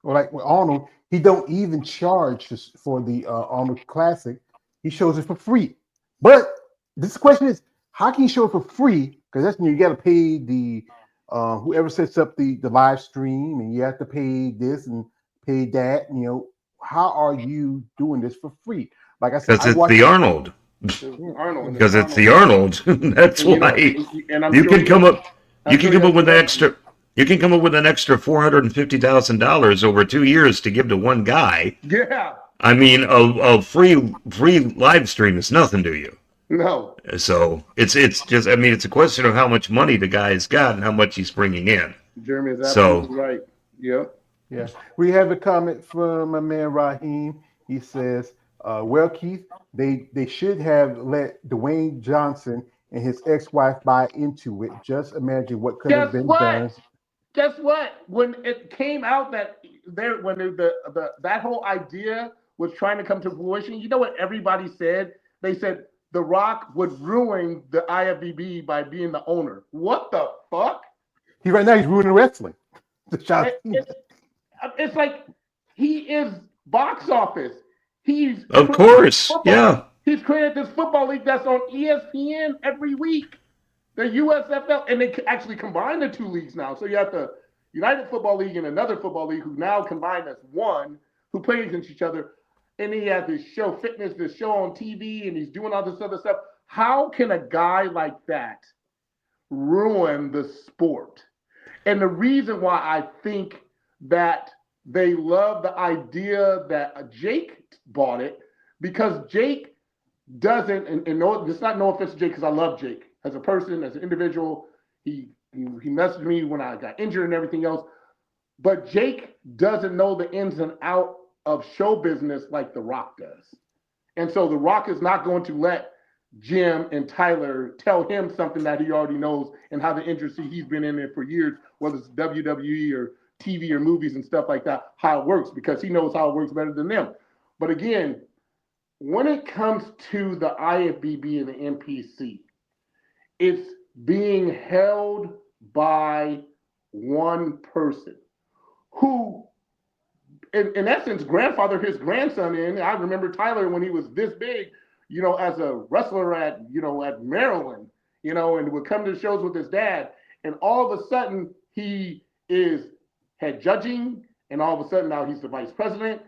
Speaker 2: Well, like with Arnold, he don't even charge for the Arnold Classic. He shows it for free. But this question is, how can you show it for free? Because that's when you got to pay the whoever sets up the live stream, and you have to pay this and pay that. How are you doing this for free? Like I said,
Speaker 3: because it's the Arnold. Because it's the Arnold. That's why you can come up. You can come up with an extra. You can come up with an extra $450,000 over 2 years to give to one guy.
Speaker 1: Yeah.
Speaker 3: I mean, a free live stream is nothing to you.
Speaker 1: No.
Speaker 3: So it's just, I mean, it's a question of how much money the guy's got and how much he's bringing in.
Speaker 1: Jeremy is absolutely right. Yep.
Speaker 2: Yeah. We have a comment from my man Raheem. He says, well, Keith, they should have let Dwayne Johnson and his ex-wife buy into it. Just imagine what could have
Speaker 1: Guess
Speaker 2: been done.
Speaker 1: what? Guess what? When it came out that that whole idea was trying to come to fruition, you know what everybody said? They said The Rock would ruin the IFBB by being the owner. What the fuck?
Speaker 2: Right now he's ruining wrestling.
Speaker 1: It's it's like he is box office. He's
Speaker 3: Of
Speaker 1: created
Speaker 3: course,
Speaker 1: football.
Speaker 3: yeah.
Speaker 1: He's created this football league that's on ESPN every week. The USFL, and they actually combine the two leagues now. So you have the United Football League and another football league who now combined as one, who play against each other. And he has this show, fitness, this show on TV, and he's doing all this other stuff. How can a guy like that ruin the sport? And the reason why I think that they love the idea that Jake bought it, because Jake doesn't, and no, it's not no offense to Jake, because I love Jake as a person, as an individual. He messaged me when I got injured and everything else. But Jake doesn't know the ins and out of show business like The Rock does. And so The Rock is not going to let Jim and Tyler tell him something that he already knows and how the industry he's been in it for years, whether it's WWE or TV or movies and stuff like that, how it works, because he knows how it works better than them. But again, when it comes to the IFBB and the NPC, it's being held by one person who, in essence, grandfather his grandson in. I remember Tyler when he was this big, as a wrestler at Maryland, and would come to the shows with his dad. And all of a sudden, he is head judging, and all of a sudden now he's the vice president.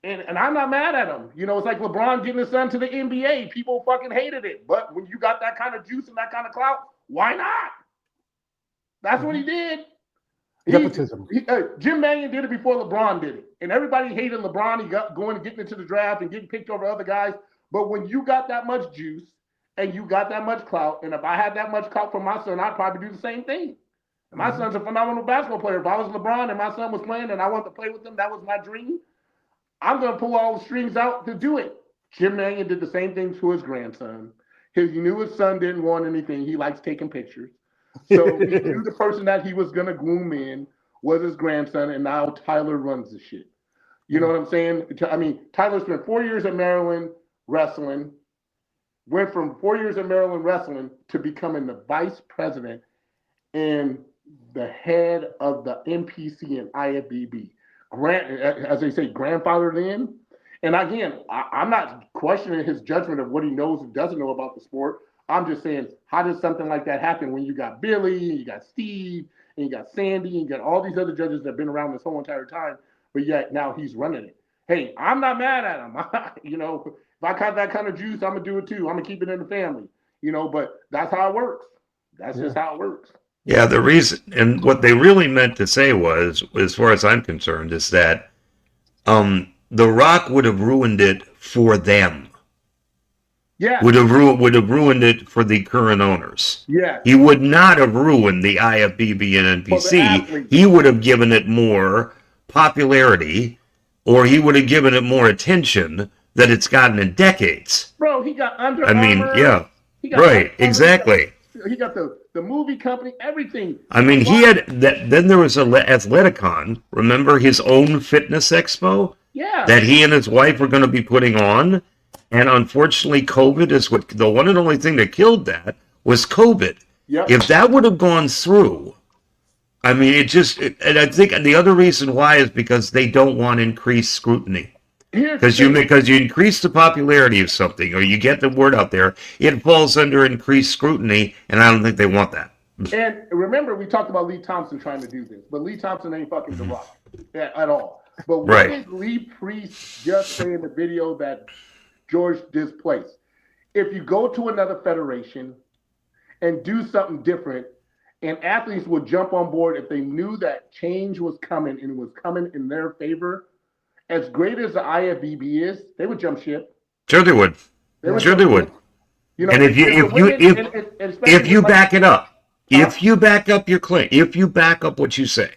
Speaker 1: And I'm not mad at him. It's like LeBron getting his son to the NBA. People fucking hated it. But when you got that kind of juice and that kind of clout, why not? That's what he did.
Speaker 2: Nepotism.
Speaker 1: Jim Mannion did it before LeBron did it. And everybody hated LeBron. He got going and getting into the draft and getting picked over other guys. But when you got that much juice and you got that much clout, and if I had that much clout for my son, I'd probably do the same thing. And my son's a phenomenal basketball player. If I was LeBron and my son was playing and I wanted to play with him, that was my dream. I'm going to pull all the strings out to do it. Jim Mannion did the same thing to his grandson. He knew his son didn't want anything. He likes taking pictures. So he knew the person that he was going to groom in was his grandson, and now Tyler runs the shit. You know what I'm saying? I mean, Tyler spent 4 years at Maryland wrestling, went from 4 years at Maryland wrestling to becoming the vice president and the head of the NPC and IFBB. As they say, grandfather in. And again, I'm not questioning his judgment of what he knows and doesn't know about the sport. I'm just saying, how does something like that happen when you got Billy, and you got Steve, and you got Sandy, and you got all these other judges that have been around this whole entire time, but yet now he's running it. Hey, I'm not mad at him. If I got that kind of juice, I'm going to do it too. I'm going to keep it in the family, but that's how it works. That's just how it works.
Speaker 3: Yeah, the reason, and what they really meant to say was, as far as I'm concerned, is that The Rock would have ruined it for them.
Speaker 1: Yeah.
Speaker 3: Would have ruined it for the current owners.
Speaker 1: Yeah.
Speaker 3: He would not have ruined the IFBB and NPC. He would have given it more popularity, or he would have given it more attention that it's gotten in decades.
Speaker 1: Bro, he got Under Armour.
Speaker 3: Yeah. Right, exactly.
Speaker 1: He got the movie company, everything.
Speaker 3: I mean, he had that. Then there was Athleticon. Remember his own fitness expo?
Speaker 1: Yeah.
Speaker 3: That he and his wife were going to be putting on, and unfortunately, COVID is what the one and only thing that killed that was COVID.
Speaker 1: Yep.
Speaker 3: If that would have gone through, I mean, and I think the other reason why is because they don't want increased scrutiny. Because you increase the popularity of something, or you get the word out there, it falls under increased scrutiny, and I don't think they want that.
Speaker 1: And remember, we talked about Lee Thompson trying to do this, but Lee Thompson ain't fucking The Rock at all. But what did Lee Priest just say in the video that George displaced? If you go to another federation and do something different, and athletes would jump on board if they knew that change was coming and it was coming in their favor, as great as the IFBB is, they would jump ship.
Speaker 3: Sure they would. Sure they would. And if you back it up, if you back up your claim, if you back up what you say,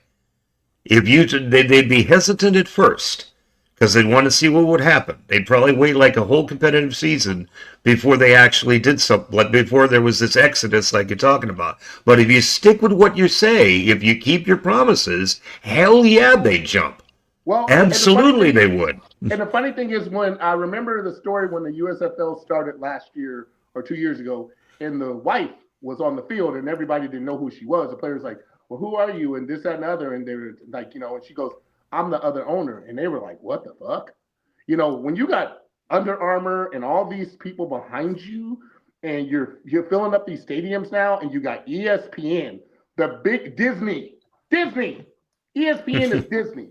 Speaker 3: They'd be hesitant at first because they'd want to see what would happen. They'd probably wait like a whole competitive season before they actually did something, like before there was this exodus like you're talking about. But if you stick with what you say, if you keep your promises, hell yeah, they'd jump.
Speaker 1: Well,
Speaker 3: Absolutely, they would.
Speaker 1: And the funny thing is, when I remember the story when the USFL started last year or 2 years ago, and the wife was on the field, and everybody didn't know who she was. The players like, "Well, who are you?" and this, that, and the other, and they were like, and she goes, "I'm the other owner," and they were like, "What the fuck?" When you got Under Armour and all these people behind you, and you're filling up these stadiums now, and you got ESPN, the big Disney, ESPN is Disney,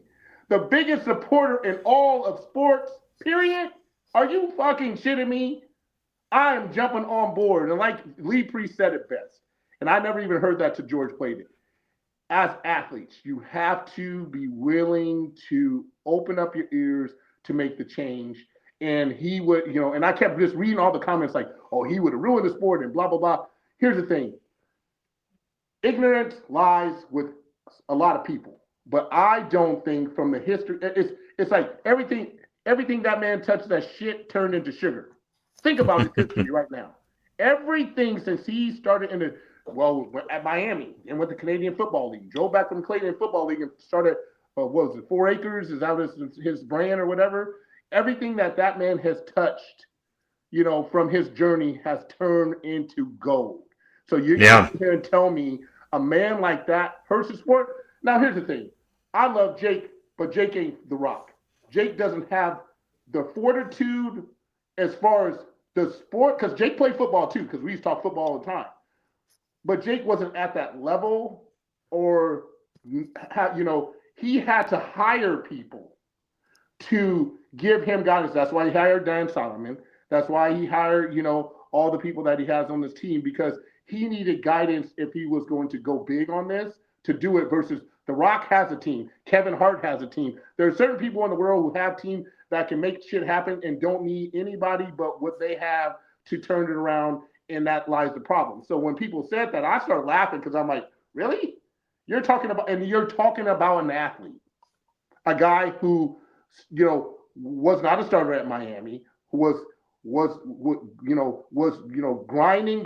Speaker 1: the biggest supporter in all of sports, period. Are you fucking shitting me? I am jumping on board. And like Lee Priest said it best, and I never even heard that till George played it. As athletes, you have to be willing to open up your ears to make the change. And he would, and I kept just reading all the comments like, oh, he would have ruined the sport and blah, blah, blah. Here's the thing. Ignorance lies with a lot of people. But I don't think from the history, it's like everything that man touched, that shit turned into sugar. Think about his history right now. Everything since he started at Miami and with the Canadian Football League, drove back from the Canadian Football League and started, what was it, 4 Acres? Is that his brand or whatever? Everything that man has touched, from his journey has turned into gold. So you're going to sit here and tell me a man like that hurts the sport? Now, here's the thing. I love Jake, but Jake ain't The Rock. Jake doesn't have the fortitude as far as the sport, because Jake played football too, because we used to talk football all the time. But Jake wasn't at that level, or, he had to hire people to give him guidance. That's why he hired Dan Solomon. That's why he hired, all the people that he has on this team, because he needed guidance if he was going to go big on this, to do it versus The Rock has a team. Kevin Hart has a team. There are certain people in the world who have teams that can make shit happen and don't need anybody but what they have to turn it around, and that lies the problem. So when people said that, I started laughing because I'm like, really? You're talking about an athlete, a guy who, was not a starter at Miami, who was grinding.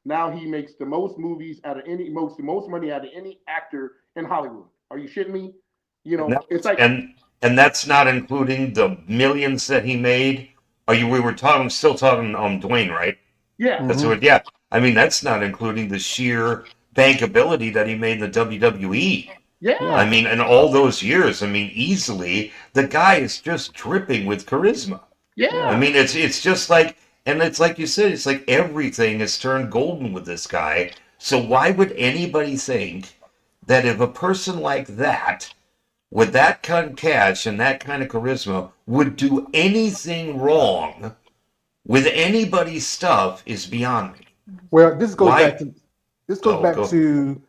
Speaker 1: Now he makes the most movies out of the most money out of any actor in Hollywood. Are you shitting me? It's like,
Speaker 3: and that's not including the millions that he made. We were still talking Dwayne, right?
Speaker 1: yeah,
Speaker 3: That's what. Yeah, I mean that's not including the sheer bankability that he made in the WWE.
Speaker 1: yeah,
Speaker 3: I mean, in all those years, I mean, easily the guy is just dripping with charisma.
Speaker 1: yeah.
Speaker 3: I mean, it's just like, and it's like you said, it's like everything has turned golden with this guy. So why would anybody think that if a person like that, with that kind of cash and that kind of charisma, would do anything wrong with anybody's stuff is beyond me.
Speaker 2: Well, this goes
Speaker 3: Why?
Speaker 2: back to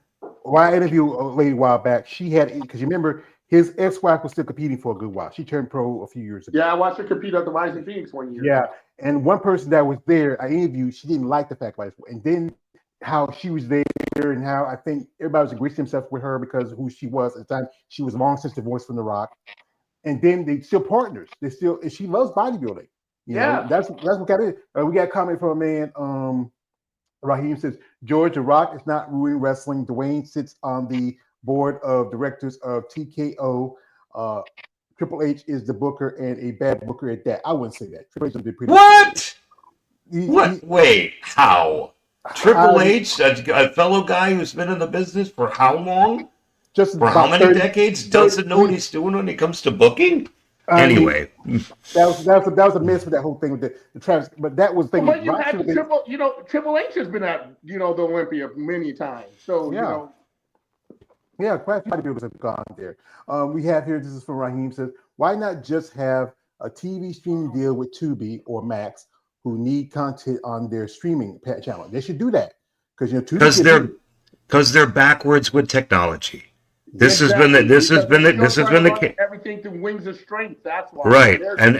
Speaker 2: why I interviewed a lady a while back. She had, because you remember his ex-wife was still competing for a good while. She turned pro a few years ago.
Speaker 1: Yeah, I watched her compete at the Rising Phoenix one year.
Speaker 2: Yeah, and one person that was there, I interviewed, she didn't like the fact like, and then how she was there and how I think everybody was agreeing themselves with her because of who she was at the time. She was long since divorced from The Rock, and then they still partners. And she loves bodybuilding. You know, that's what got it. We got a comment from a man. Raheem says, George, The Rock is not ruining wrestling. Dwayne sits on the board of directors of TKO. Triple H is the booker and a bad booker at that. I wouldn't say that. Triple H did pretty
Speaker 3: What? Wait, how? Triple H, a fellow guy who's been in the business for how long? For how many decades? Doesn't know what he's doing when it comes to booking? Anyway.
Speaker 2: That was a miss for that whole thing with the Travis. But that was the thing.
Speaker 1: But you had Triple H has been at the Olympia many times. So
Speaker 2: yeah, quite a few bodybuilders have gone there. We have here. This is from Raheem says, why not just have a TV streaming deal with Tubi or Max, who need content on their streaming channel? They should do that because Tubi.
Speaker 3: Because they're backwards with technology. This has been the
Speaker 1: Exactly.
Speaker 3: this has
Speaker 1: Because
Speaker 3: been
Speaker 1: they're
Speaker 3: the
Speaker 1: still
Speaker 3: this has
Speaker 1: trying to
Speaker 3: been the
Speaker 1: run
Speaker 3: case.
Speaker 1: everything through wings of strength. That's why.
Speaker 3: Right. And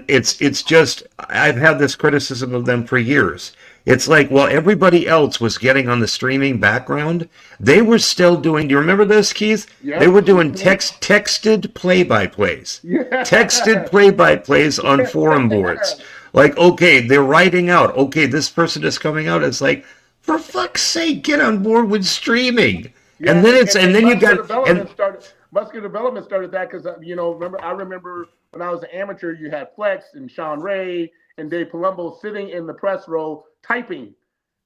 Speaker 3: it's just I've had this criticism of them for years. It's like, well, everybody else was getting on the streaming background. They were still doing, do you remember this, Keith? They
Speaker 1: Yep.
Speaker 3: were doing texted play-by-plays. Texted
Speaker 1: Yeah.
Speaker 3: play-by-plays on forum boards. Like, okay, they're writing out, okay, this person is coming out. It's like, for fuck's sake, get on board with streaming.
Speaker 1: Yeah,
Speaker 3: And
Speaker 1: and
Speaker 3: then you
Speaker 1: muscular
Speaker 3: got
Speaker 1: development
Speaker 3: and
Speaker 1: started. Muscular development started that because I remember when I was an amateur, you had Flex and Sean Ray and Dave Palumbo sitting in the press row typing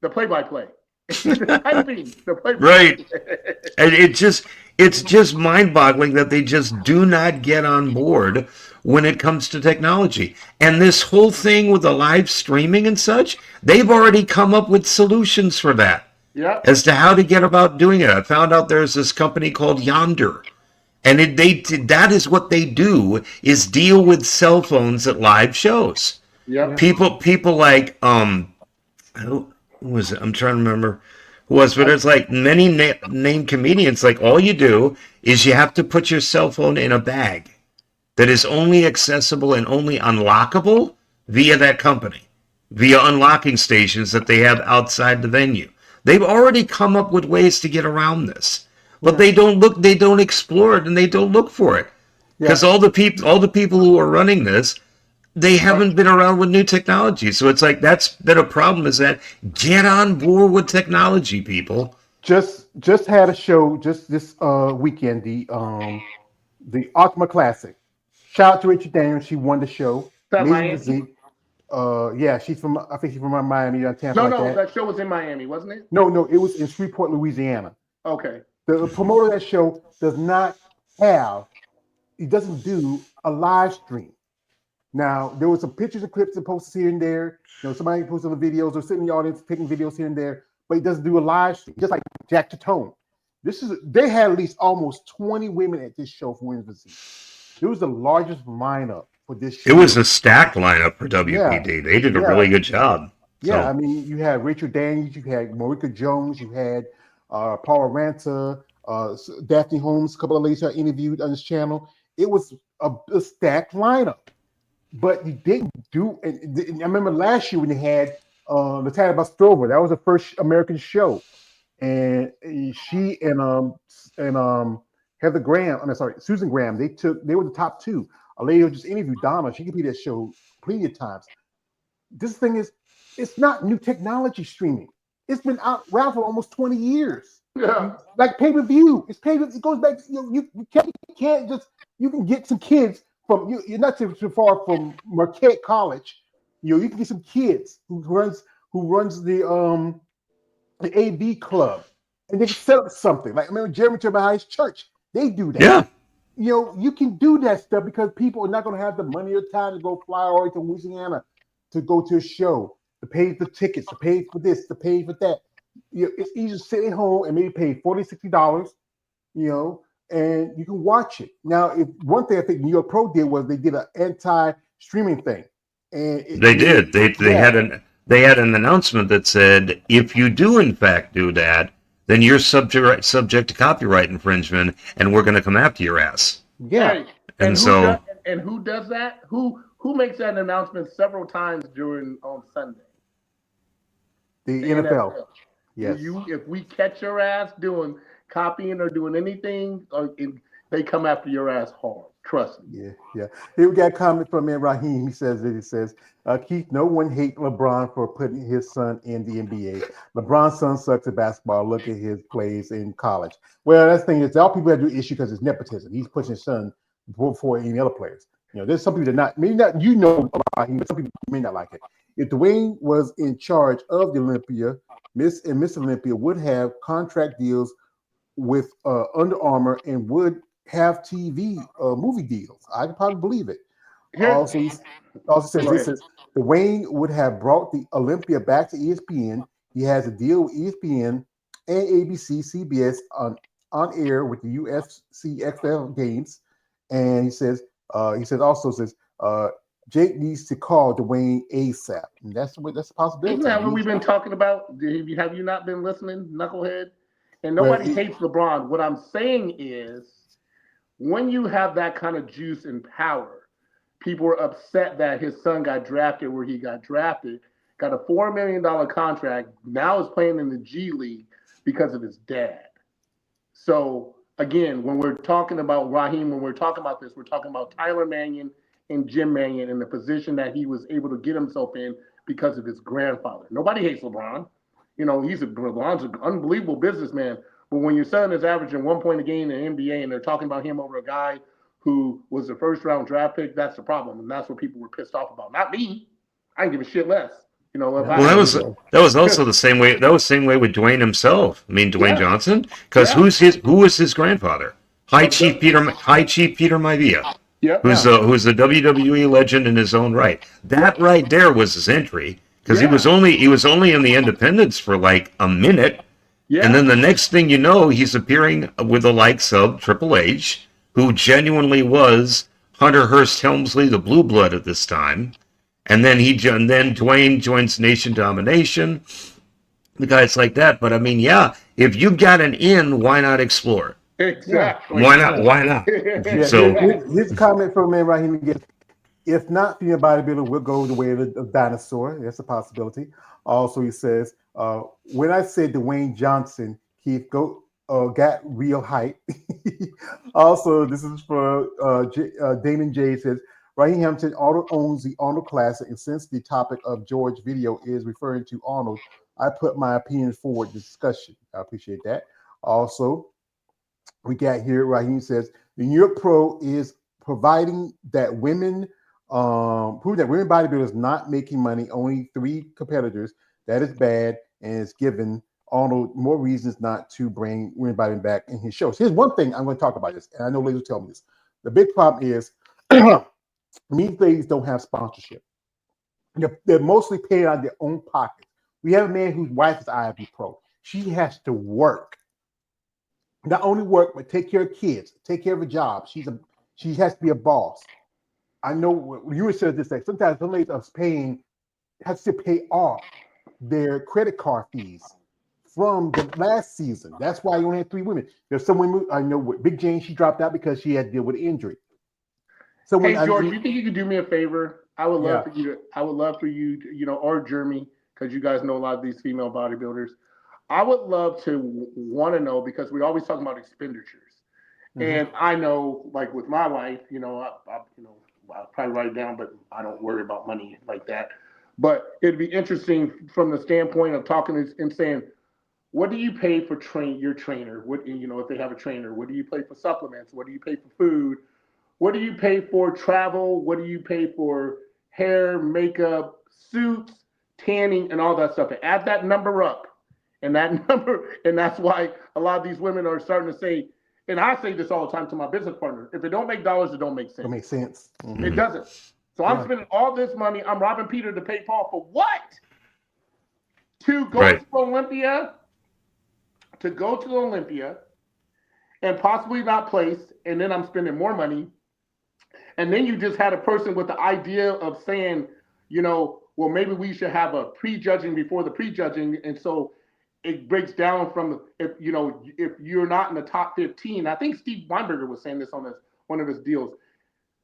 Speaker 1: the play-by-play, typing the
Speaker 3: right.
Speaker 1: play-by-play.
Speaker 3: And it's just mind-boggling that they just do not get on board when it comes to technology. And this whole thing with the live streaming and such, they've already come up with solutions for that
Speaker 1: Yep,
Speaker 3: as to how to get about doing it. I found out there's this company called Yonder, and that is what they do is deal with cell phones at live shows.
Speaker 1: yep.
Speaker 3: People like who was it? I'm trying to remember who was, but it's like many named comedians. Like all you do is you have to put your cell phone in a bag that is only accessible and only unlockable via that company, via unlocking stations that they have outside the venue. They've already come up with ways to get around this, but they don't explore it, and they don't look for it because
Speaker 2: Yeah.
Speaker 3: all the people who are running this, they haven't been around with new technology. So it's like that's been a problem, is that get on board with technology, people.
Speaker 2: Just had a show just this weekend, the Ultima Classic. Shout out to Rachel Daniels. She won the show.
Speaker 1: That
Speaker 2: Amazing
Speaker 1: Miami?
Speaker 2: physique. Yeah, I think she's from Miami or Tampa
Speaker 1: No,
Speaker 2: like
Speaker 1: no,
Speaker 2: that.
Speaker 1: that show was in Miami, wasn't it?
Speaker 2: No, it was in Shreveport, Louisiana.
Speaker 1: Okay.
Speaker 2: The promoter of that show doesn't do a live stream. Now, there was some pictures and clips and posters here and there. Somebody posted the videos or sitting in the audience taking videos here and there, but he doesn't do a live stream, just like Jack Tatone. They had at least almost 20 women at this show for women's physique. It was the largest lineup for this show.
Speaker 3: It was a stacked lineup for WPD. They did a really good job.
Speaker 2: Yeah,
Speaker 3: So.
Speaker 2: I mean, you had Rachel Daniels, you had Marika Jones, you had Paula Ranta, Daphne Holmes, a couple of ladies I interviewed on this channel. It was a stacked lineup. But you didn't do. And I remember last year when they had Natalia Bostova. That was the first American show, and she and Heather Graham. I'm sorry, Susan Graham. They were the top two. A lady who just interviewed Donna. She could be that show plenty of times. This thing is, it's not new technology streaming. It's been around for almost 20 years.
Speaker 1: Yeah.
Speaker 2: Like pay-per-view. It's pay-per-view. It goes back. You can't just. You can get some kids. You're not too far from Marquette College. You can get some kids who runs the AV club, and they can set up something. Like I remember Jeremy High Church. They do that.
Speaker 3: Yeah.
Speaker 2: You can do that stuff because people are not going to have the money or time to go fly all the way to Louisiana to go to a show, to pay for tickets, to pay for this, to pay for that. It's easy to sit at home and maybe pay $40, $60. And you can watch it. Now, one thing I think New York Pro did was they did an anti-streaming thing, and
Speaker 3: They did. They had an announcement that said if you do in fact do that, then you're subject to copyright infringement, and we're going to come after your ass.
Speaker 2: Yeah.
Speaker 1: Hey,
Speaker 3: And
Speaker 1: who does that? Who makes that announcement several times on Sunday?
Speaker 2: The NFL. Yes.
Speaker 1: If we catch your ass doing copying or doing anything, they come after your ass hard. Trust me.
Speaker 2: Yeah. Here we got a comment from Raheem. He says, Keith, no one hates LeBron for putting his son in the NBA. LeBron's son sucks at basketball. Look at his plays in college. Well, that's the thing. It's all people that do issue because it's nepotism. He's pushing his son before any other players. There's some people that maybe not about him, but some people may not like it. If Dwayne was in charge of the Olympia, Miss Olympia would have contract deals with Under Armour and would have TV movie deals. I could probably believe it. Also says Dwayne would have brought the Olympia back to ESPN. He has a deal with ESPN and ABC, CBS on air with the UFC XFL games. And he says Jake needs to call Dwayne ASAP. And that's a possibility.
Speaker 1: Isn't that what we've been talking about? Have you not been listening, knucklehead? And
Speaker 2: Well,
Speaker 1: nobody hates LeBron. What I'm saying is, when you have that kind of juice and power, people were upset that his son got drafted where he got drafted, got a $4 million contract, now is playing in the G League because of his dad. So again, when we're talking about Raheem, when we're talking about this, we're talking about Tyler Mannion and Jim Mannion in the position that he was able to get himself in because of his grandfather. Nobody hates LeBron. LeBron's an unbelievable businessman. But when your son is averaging 1 point a game in the NBA and they're talking about him over a guy who was the first round draft pick, that's the problem. And that's what people were pissed off about. Not me. I can give a shit less. If
Speaker 3: Well, that was also the same way. That was the same way with Dwayne himself. I mean, Dwayne
Speaker 1: yeah,
Speaker 3: Johnson, because
Speaker 1: yeah.
Speaker 3: who was his grandfather? High Chief Peter Maivia,
Speaker 1: Yep.
Speaker 2: yeah,
Speaker 3: who's a WWE legend in his own right. That right there was his entry, because
Speaker 1: Yeah.
Speaker 3: he was only in the Independents for like a minute,
Speaker 1: Yeah.
Speaker 3: and then the next thing you know, he's appearing with the likes of Triple H, who genuinely was Hunter Hearst Helmsley, the Blue Blood at this time. And then Dwayne joins Nation Domination, the guys like that. But I mean, yeah, if you got an in, why not explore it?
Speaker 2: yeah,
Speaker 1: Exactly.
Speaker 3: Why not? Why not?
Speaker 2: yeah.
Speaker 3: So
Speaker 2: His comment from man right here again. If not female bodybuilder, will go the way of the dinosaur. That's a possibility. Also, he says, when I said Dwayne Johnson, he got real hype. Also, this is for Damon J. Says, Raheem Hampton Arnold owns the Arnold Classic, and since the topic of George video is referring to Arnold, I put my opinion forward discussion. I appreciate that. Also, we got here, Raheem says, the New York Pro is providing that prove that women bodybuilders not making money, only 3 competitors. That is bad, and it's given Arnold more reasons not to bring women bodybuilding back in his shows. Here's one thing I'm going to talk about this, and I know ladies will tell me this. The big problem is these ladies don't have sponsorship. They're mostly paid out of their own pockets. We have a man whose wife is IFB Pro. She has to work. Not only work, but take care of kids, take care of a job. She has to be a boss. I know you said this, that sometimes some ladies has to pay off their credit card fees from the last season. That's why you only had 3 women. There's some women I know with Big Jane, she dropped out because she had to deal with injury.
Speaker 1: Hey George, you think you could do me a favor? I would love
Speaker 2: Yeah.
Speaker 1: for you to, or Jeremy, because you guys know a lot of these female bodybuilders. I would love to want to know, because we always talk about expenditures. And I know, like with my wife, I'll probably write it down, but I don't worry about money like that. But it'd be interesting from the standpoint of talking and saying, what do you pay for your trainer? What, if they have a trainer, what do you pay for supplements? What do you pay for food? What do you pay for travel? What do you pay for hair, makeup, suits, tanning, and all that stuff? And add that number up. And that's why a lot of these women are starting to say, and I say this all the time to my business partner, if it don't make dollars, it don't make sense.
Speaker 2: It makes sense. Mm-hmm.
Speaker 1: It doesn't. So I'm spending all this money. I'm robbing Peter to pay Paul for what? To go to Olympia? To go to Olympia and possibly not place, and then I'm spending more money. And then you just had a person with the idea of saying, well, maybe we should have a prejudging before the prejudging. And so it breaks down from if you're not in the top 15. I think Steve Weinberger was saying this on one of his deals.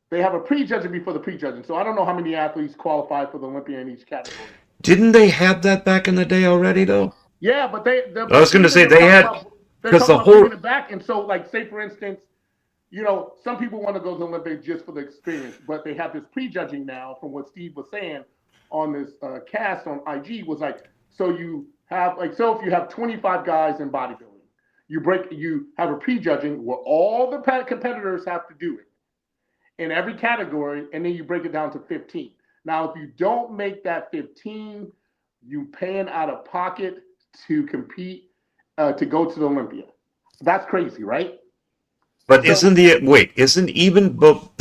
Speaker 1: They have a prejudging before the prejudging. So I don't know how many athletes qualify for the Olympia in each category.
Speaker 3: Didn't they have that back in the day already, though?
Speaker 1: Yeah, but I
Speaker 3: was going to say they had,
Speaker 1: because the whole bringing it back. And so, like, say for instance, some people want to go to the Olympics just for the experience, but they have this prejudging now. From what Steve was saying on this cast on IG, was like, so you have if you have 25 guys in bodybuilding, you have a prejudging where all the competitors have to do it in every category, and then you break it down to 15. Now, if you don't make that 15, you paying out of pocket to compete to go to the Olympia. That's crazy, right?
Speaker 3: But but the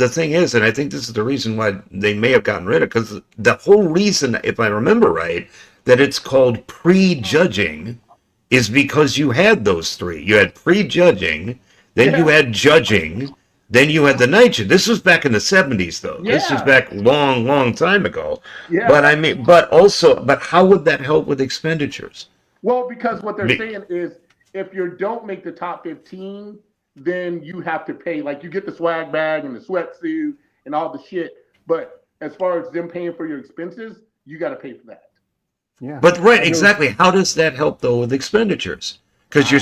Speaker 3: thing is, and I think this is the reason why they may have gotten rid of, because the whole reason, if I remember right, that it's called prejudging is because you had those 3. You had prejudging, then you had judging, then you had the night shift. This was back in the 70s, though.
Speaker 1: Yeah.
Speaker 3: This was back long, long time ago.
Speaker 1: Yeah.
Speaker 3: But how would that help with expenditures?
Speaker 1: Well, because what they're saying is if you don't make the top 15, then you have to pay. Like you get the swag bag and the sweatsuit and all the shit. But as far as them paying for your expenses, you got to pay for that.
Speaker 2: Yeah.
Speaker 3: But right,
Speaker 2: I know.
Speaker 3: exactly. How does that help though with expenditures? Because
Speaker 1: I
Speaker 3: you're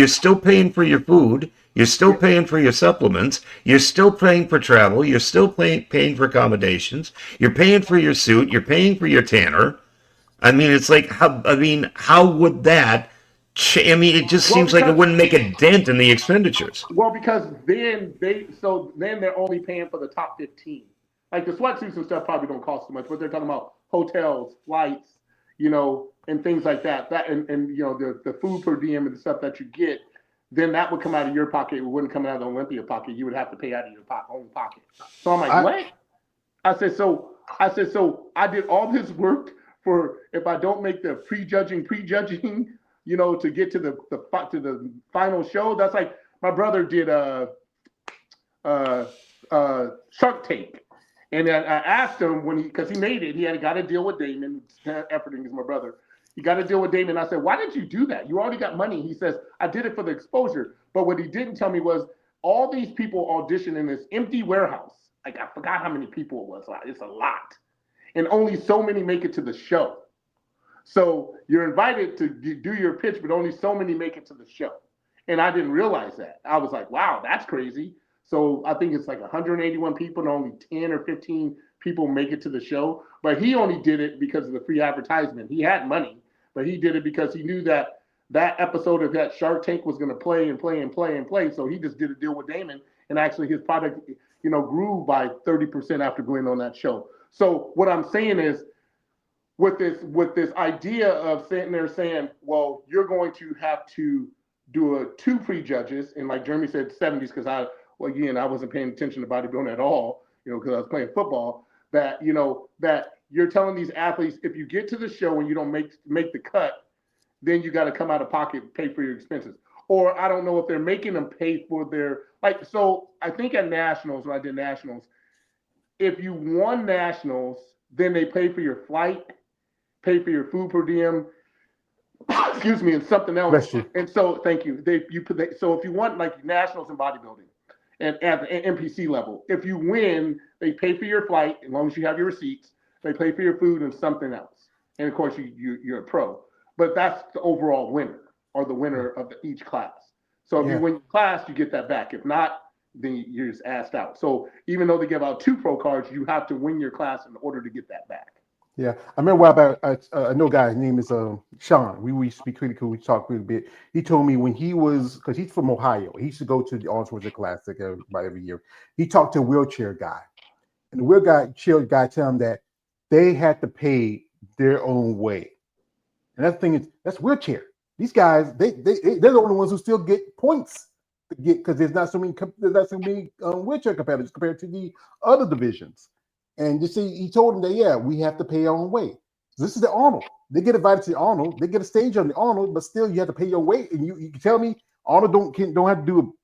Speaker 3: still paying for your food, you're still
Speaker 1: yeah.
Speaker 3: paying for your supplements, you're still paying for travel, you're still paying for accommodations, you're paying for your suit, you're paying for your tanner. I mean, it's like how I mean, how would that? I mean, it just
Speaker 1: Well,
Speaker 3: seems like it
Speaker 1: because
Speaker 3: wouldn't make a dent in the expenditures.
Speaker 1: then they're only paying for the top 15. Like the sweatsuits and stuff probably don't cost too much, but they're talking about hotels, flights, and things like that. And the food per diem and the stuff that you get, then that would come out of your pocket. It wouldn't come out of the Olympia pocket. You would have to pay out of your own pocket. So I'm like,
Speaker 2: I
Speaker 1: what? I said, so I did all this work for if I don't make the prejudging, to get to the final show. That's like my brother did uh, Shark Tank. And I asked him because he made it, he had got to deal with Damon. Efforting is my brother. He got to deal with Damon. I said, why did you do that? You already got money. He says, I did it for the exposure. But what he didn't tell me was all these people audition in this empty warehouse. Like, I forgot how many people it was. It's a lot. And only so many make it to the show. So you're invited to do your pitch, but only so many make it to the show. And I didn't realize that. I was like, wow, that's crazy. So I think it's like 181 people and only 10 or 15 people make it to the show. But he only did it because of the free advertisement. He had money, but he did it because he knew that that episode of that Shark Tank was going to play and play and play and play. So he just did a deal with Damon, and actually his product, grew by 30% after going on that show. So what I'm saying is, with this idea of sitting there saying, well, you're going to have to do two prejudges, and like Jeremy said, 70s, because I wasn't paying attention to bodybuilding at all, because I was playing football. That you're telling these athletes, if you get to the show and you don't make the cut, then you got to come out of pocket, pay for your expenses. Or I don't know if they're making them pay for their So I think at nationals, when I did nationals, if you won nationals, then they pay for your flight, pay for your food per diem, excuse me, and something else.
Speaker 2: bless you.
Speaker 1: And so, thank you. So if you want like nationals in bodybuilding and at the NPC level, if you win, they pay for your flight as long as you have your receipts. They pay for your food and something else. And of course, you're a pro. But that's the overall winner or the winner of each class. So if you
Speaker 2: Yeah.
Speaker 1: win your class, you get that back. If not, then you're just asked out. So even though they give out 2 pro cards, you have to win your class in order to get that back.
Speaker 2: Yeah, I remember a while back. I know a guy. His name is Sean. We used to be pretty cool. We talked a little bit. He told me when he was, because he's from Ohio. He used to go to the Arnold Schwarzenegger Classic about every year. He talked to a wheelchair guy, and the wheelchair guy tell him that they had to pay their own way. And that's the thing is that's wheelchair. These guys, they're the only ones who still get points to get because there's not so many wheelchair competitors compared to the other divisions. And you see, he told them that we have to pay our own way. So this is the Arnold. They get invited to the Arnold. They get a stage on the Arnold, but still you have to pay your way. And you can tell me Arnold don't have to do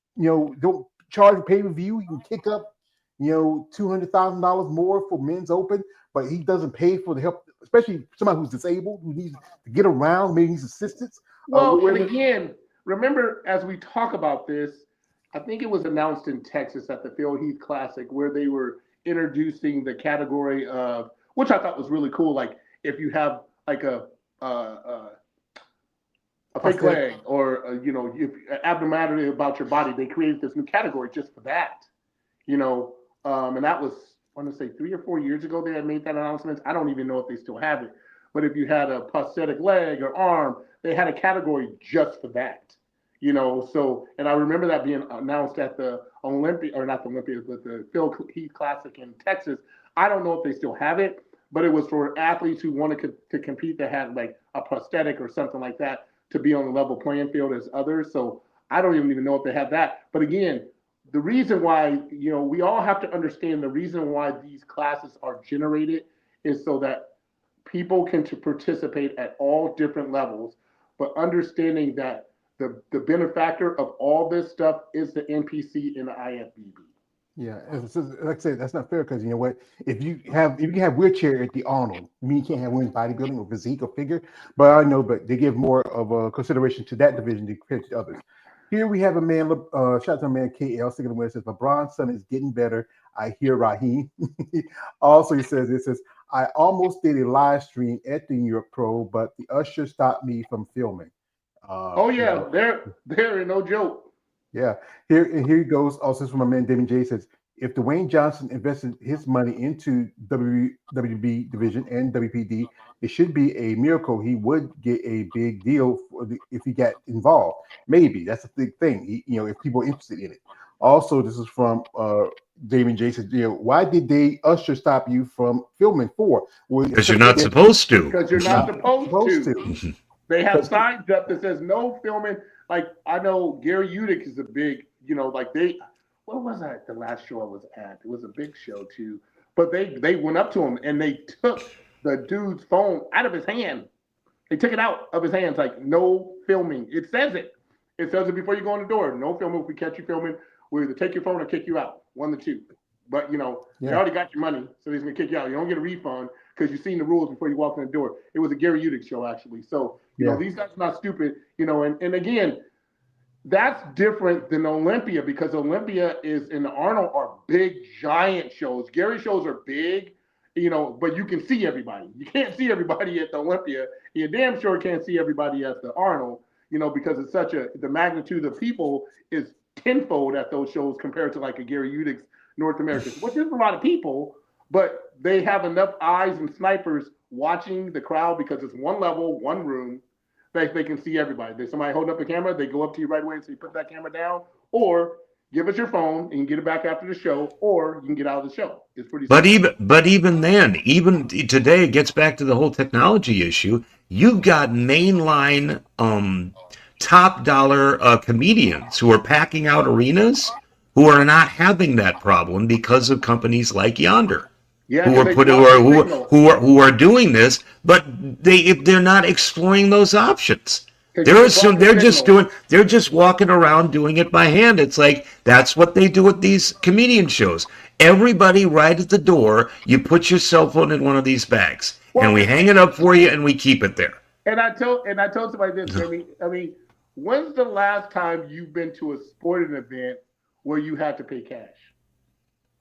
Speaker 2: don't charge pay per view. He can kick up $200,000 more for men's open, but he doesn't pay for the help, especially somebody who's disabled who needs to get around, maybe needs assistance.
Speaker 1: Well, and again, remember as we talk about this, I think it was announced in Texas at the Phil Heath Classic where they were introducing the category of, which I thought was really cool. Like if you have like a fake leg or if abnormality about your body, they created this new category just for that. And that was, I want to say 3 or 4 years ago they had made that announcement. I don't even know if they still have it. But if you had a prosthetic leg or arm, they had a category just for that. So, and I remember that being announced at the Olympia, or not the Olympia, but the Phil Heath Classic in Texas. I don't know if they still have it, but it was for athletes who wanted to compete that had like a prosthetic or something like that to be on the level playing field as others. So I don't even know if they have that. But again, the reason why, we all have to understand the reason why these classes are generated is so that people can participate at all different levels, but understanding that the benefactor of all this stuff is the NPC and the IFBB.
Speaker 2: Yeah, like I said, that's not fair because you know what? If you can have wheelchair at the Arnold, I mean you can't have women's bodybuilding or physique or figure. But I know, but they give more of a consideration to that division compared to others. Here we have a man, shout out to a man KL sticking with it says LeBron's son is getting better. I hear Raheem. Also, it says I almost did a live stream at the New York Pro, but the usher stopped me from filming.
Speaker 1: Oh
Speaker 2: You
Speaker 1: yeah,
Speaker 2: know,
Speaker 1: they're no joke.
Speaker 2: yeah. Here goes also from my man David J says if Dwayne Johnson invested his money into WWB division and WPD, it should be a miracle. He would get a big deal if he got involved. Maybe that's a big thing. If people are interested in it. Also, this is from David J says, why did they usher stop you from filming for? Well,
Speaker 3: Because you're not supposed to.
Speaker 1: Because you're not supposed
Speaker 2: supposed
Speaker 1: to.
Speaker 2: to.
Speaker 1: They have
Speaker 2: Because
Speaker 1: signs up that says no filming. Like I know Gary Udick is a big, like they. What was that? The last show I was at, it was a big show too. But they went up to him and they took the dude's phone out of his hand. They took it out of his hands, like no filming. It says it. It says it before you go in the door. No filming. If we catch you filming, we'll either take your phone or kick you out. One of the two. But they already got your money, so he's gonna kick you out. You don't get a refund because you've seen the rules before you walk in the door. It was a Gary Udick show actually. So these guys are not stupid. And again, that's different than Olympia because Olympia is and the Arnold are big giant shows. Gary shows are big, but you can see everybody. You can't see everybody at the Olympia. You damn sure can't see everybody at the Arnold, because it's the magnitude of people is tenfold at those shows compared to like a Gary Udick's North America, which is a lot of people, but they have enough eyes and snipers watching the crowd because it's one level, one room. They can see everybody. There's somebody holding up a camera, they go up to you right away and say, put that camera down, or give us your phone and you can get it back after the show, or you can get out of the show. It's pretty
Speaker 3: But
Speaker 1: simple.
Speaker 3: even then, even today, it gets back to the whole technology issue. You've got mainline top dollar comedians who are packing out arenas who are not having that problem because of companies like Yonder
Speaker 1: Yeah,
Speaker 3: who
Speaker 1: because
Speaker 3: are
Speaker 1: they
Speaker 3: put
Speaker 1: block the signal.
Speaker 3: who are doing this, but they're not exploring those options.
Speaker 1: Because you can block the signal.
Speaker 3: They're just walking around doing it by hand. It's like that's what they do at these comedian shows. Everybody right at the door, you put your cell phone in one of these bags, and
Speaker 1: Well,
Speaker 3: we hang it up for you, and we keep it there.
Speaker 1: and I told somebody this, Jimmy. I mean, when's the last time you've been to a sporting event where you had to pay cash?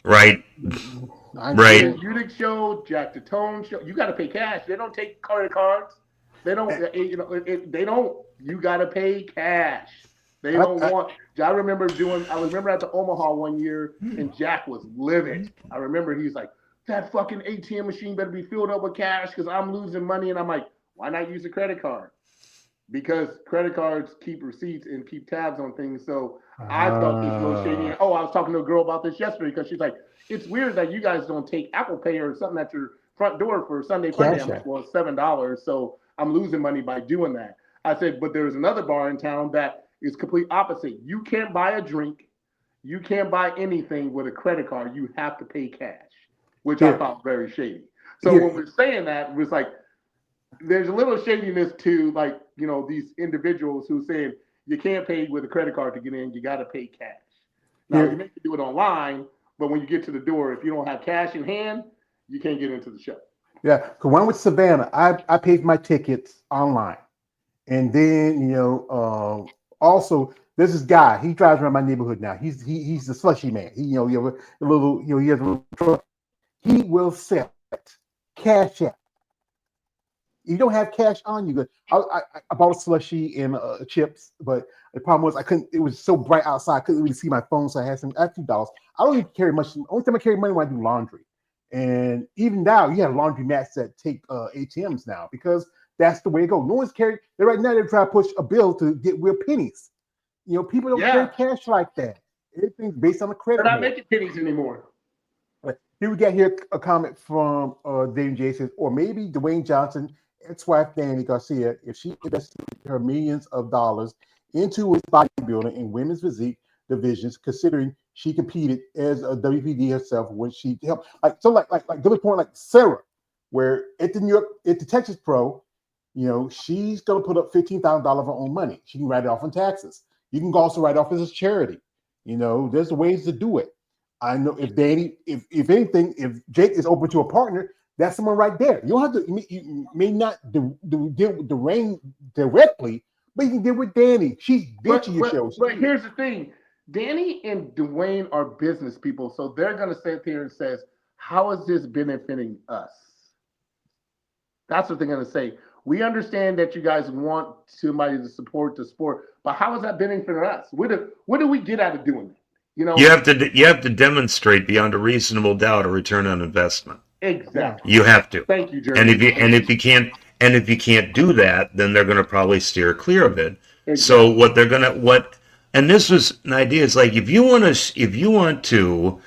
Speaker 3: Right,
Speaker 1: Gary
Speaker 3: right.
Speaker 1: Udick show, Jack the Tone show. You got to pay cash. They don't take credit cards. They don't. They don't. You got to pay cash. They don't want. I remember at the Omaha one year, and Jack was livid. I remember he was like, "That fucking ATM machine better be filled up with cash because I'm losing money." And I'm like, "Why not use a credit card?" Because credit cards keep receipts and keep tabs on things. So I felt this little shady. Oh, I was talking to a girl about this yesterday because she's like, it's weird that you guys don't take Apple Pay or something at your front door for Sunday Fun Day. I'm like, well, it's $7. So I'm losing money by doing that. I said, but there's another bar in town that is complete opposite. You can't buy a drink. You can't buy anything with a credit card. You have to pay cash, which I found very shady. So when we're saying that, it was like, there's a little shadiness to like these individuals who saying you can't pay with a credit card to get in, you got to pay cash. Now you may do it online, but when you get to the door, if you don't have cash in hand, you can't get into the show.
Speaker 2: Yeah, because when I went to Savannah, I paid for my tickets online, and then also there's this guy. He drives around my neighborhood now. He's the slushy man. He he have a little he has a little truck. He will set cash out. You don't have cash on you. I bought a slushy and chips, but the problem was I couldn't. It was so bright outside, I couldn't really see my phone, so I had $2. I don't even carry much. The only time I carry money when I do laundry, and even now you have laundry mats that take ATMs now because that's the way it goes. No one's carrying. Right now they're trying to push a bill to get real pennies. People don't carry cash like that. Everything's based on the credit.
Speaker 1: They're not making pennies anymore.
Speaker 2: Here we got a comment from Dave J says, or maybe Dwayne Johnson ex-wife Danny Garcia, if she invested her millions of dollars into his bodybuilding and women's physique divisions, considering she competed as a WPD herself when she helped, like Billy point, like Sarah, where at the Texas Pro, she's gonna put up $15,000 of her own money. She can write it off in taxes. You can also write it off as a charity. There's ways to do it. I know if Danny, if anything, if Jake is open to a partner, that's someone right there. You don't have to. You may not deal with Dwayne directly, but you can deal with Danny. She's been to your shows.
Speaker 1: But here's the thing: Danny and Dwayne are business people, so they're gonna sit here and says, "How is this benefiting us?" That's what they're gonna say. We understand that you guys want somebody to support the sport, but how is that benefiting us? What do we get out of doing that? You know,
Speaker 3: You have to demonstrate beyond a reasonable doubt a return on investment.
Speaker 2: Yeah,
Speaker 1: exactly.
Speaker 3: You have to.
Speaker 1: Thank you,
Speaker 3: And
Speaker 1: Jeremy.
Speaker 3: if you can't do that, then they're going to probably steer clear of it. So
Speaker 1: Exactly.
Speaker 3: what they're going to what and this was an idea. It's like if you want to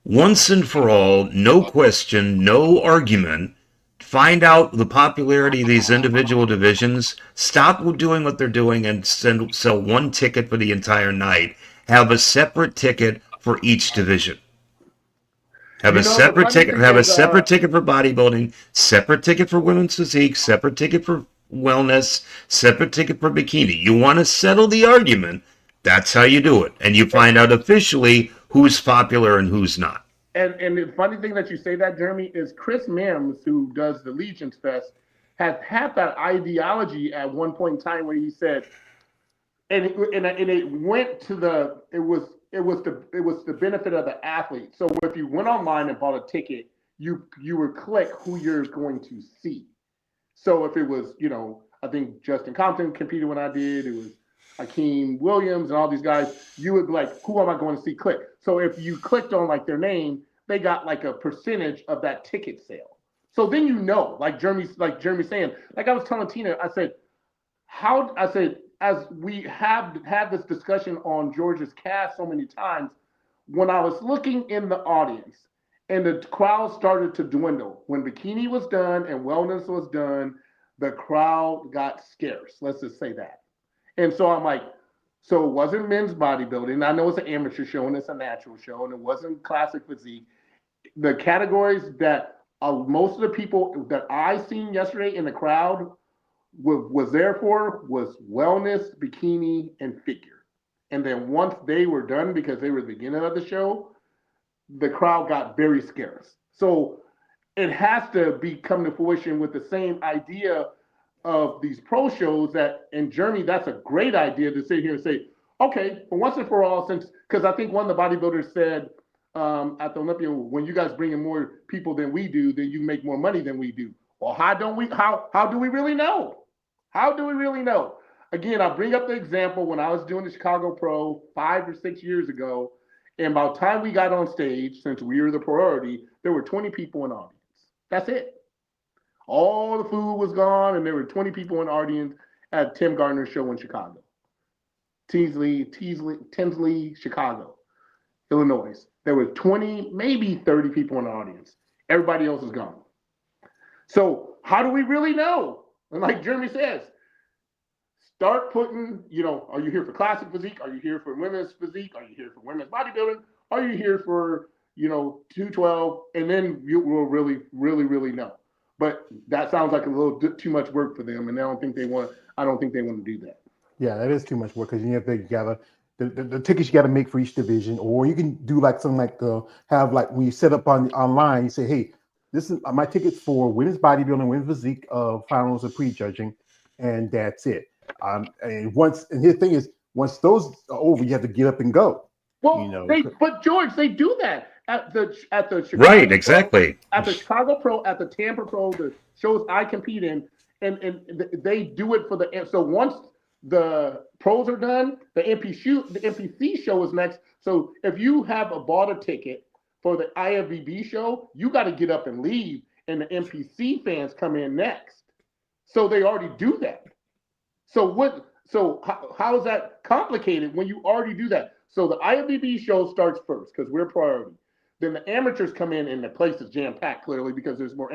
Speaker 3: once and for all, no question, no argument, find out the popularity of these individual divisions, stop doing what they're doing, and sell one ticket for the entire night. Have a separate ticket for each division. Have
Speaker 1: You
Speaker 3: a
Speaker 1: know, the
Speaker 3: separate
Speaker 1: funny
Speaker 3: ticket.
Speaker 1: thing
Speaker 3: Have a
Speaker 1: is,
Speaker 3: separate ticket for bodybuilding, separate ticket for women's physique, separate ticket for wellness, separate ticket for bikini. You want to settle the argument. That's how you do it, and you find out officially who's popular and who's not.
Speaker 1: and the funny thing that you say that, Jeremy, is Chris Mims, who does the Legions Fest, has had that ideology at one point in time where he said, and it went to the it was the benefit of the athlete. So if you went online and bought a ticket, you would click who you're going to see. So if it was, I think Justin Compton competed when I did, it was Hakeem Williams and all these guys, you would be like, who am I going to see click? So if you clicked on like their name, they got like a percentage of that ticket sale. So then like Jeremy's saying, like I was telling Tina, I said, as we have had this discussion on George's cast so many times, when I was looking in the audience and the crowd started to dwindle, when bikini was done and wellness was done, the crowd got scarce. Let's just say that. And so I'm like, so it wasn't men's bodybuilding. I know it's an amateur show and it's a natural show, and it wasn't classic physique. The categories that most of the people that I seen yesterday in the crowd was there for was wellness, bikini, and figure. And then once they were done, because they were the beginning of the show, the crowd got very scarce. So it has to be come to fruition with the same idea of these pro shows that, in Germany, that's a great idea to sit here and say, okay, for once and for all, since, because I think one of the bodybuilders said at the Olympia, when you guys bring in more people than we do, then you make more money than we do. Well, how do we really know? How do we really know? Again, I bring up the example when I was doing the Chicago Pro 5 or 6 years ago, and by the time we got on stage, since we were the priority, there were 20 people in the audience. That's it. All the food was gone, and there were 20 people in the audience at Tim Gardner's show in Chicago. Tinsley, Chicago, Illinois. There were 20, maybe 30 people in the audience. Everybody else is gone. So how do we really know? And like Jeremy says, start putting, are you here for classic physique? Are you here for women's physique? Are you here for women's bodybuilding? Are you here for, 212? And then you will really, really, really know. But that sounds like a little too much work for them, and I don't think they want to do that.
Speaker 2: yeah, that is too much work because you gotta the tickets you gotta make for each division, or you can do like something like have like when you set up online, you say, hey, this is my tickets for women's bodybuilding, women's physique, finals and prejudging, and that's it. And the thing is, once those are over, you have to get up and go.
Speaker 1: Well, but George, they do that at the Chicago
Speaker 3: Right,
Speaker 1: Pro,
Speaker 3: exactly.
Speaker 1: at the Chicago Pro, at the Tampa Pro, the shows I compete in, and they do it for the. So once the pros are done, the NPC show is next. So if you have bought a ticket for the IFBB show, you got to get up and leave, and the NPC fans come in next. So they already do that. So what? So how is that complicated when you already do that? So the IFBB show starts first because we're priority. Then the amateurs come in and the place is jam packed clearly because there's more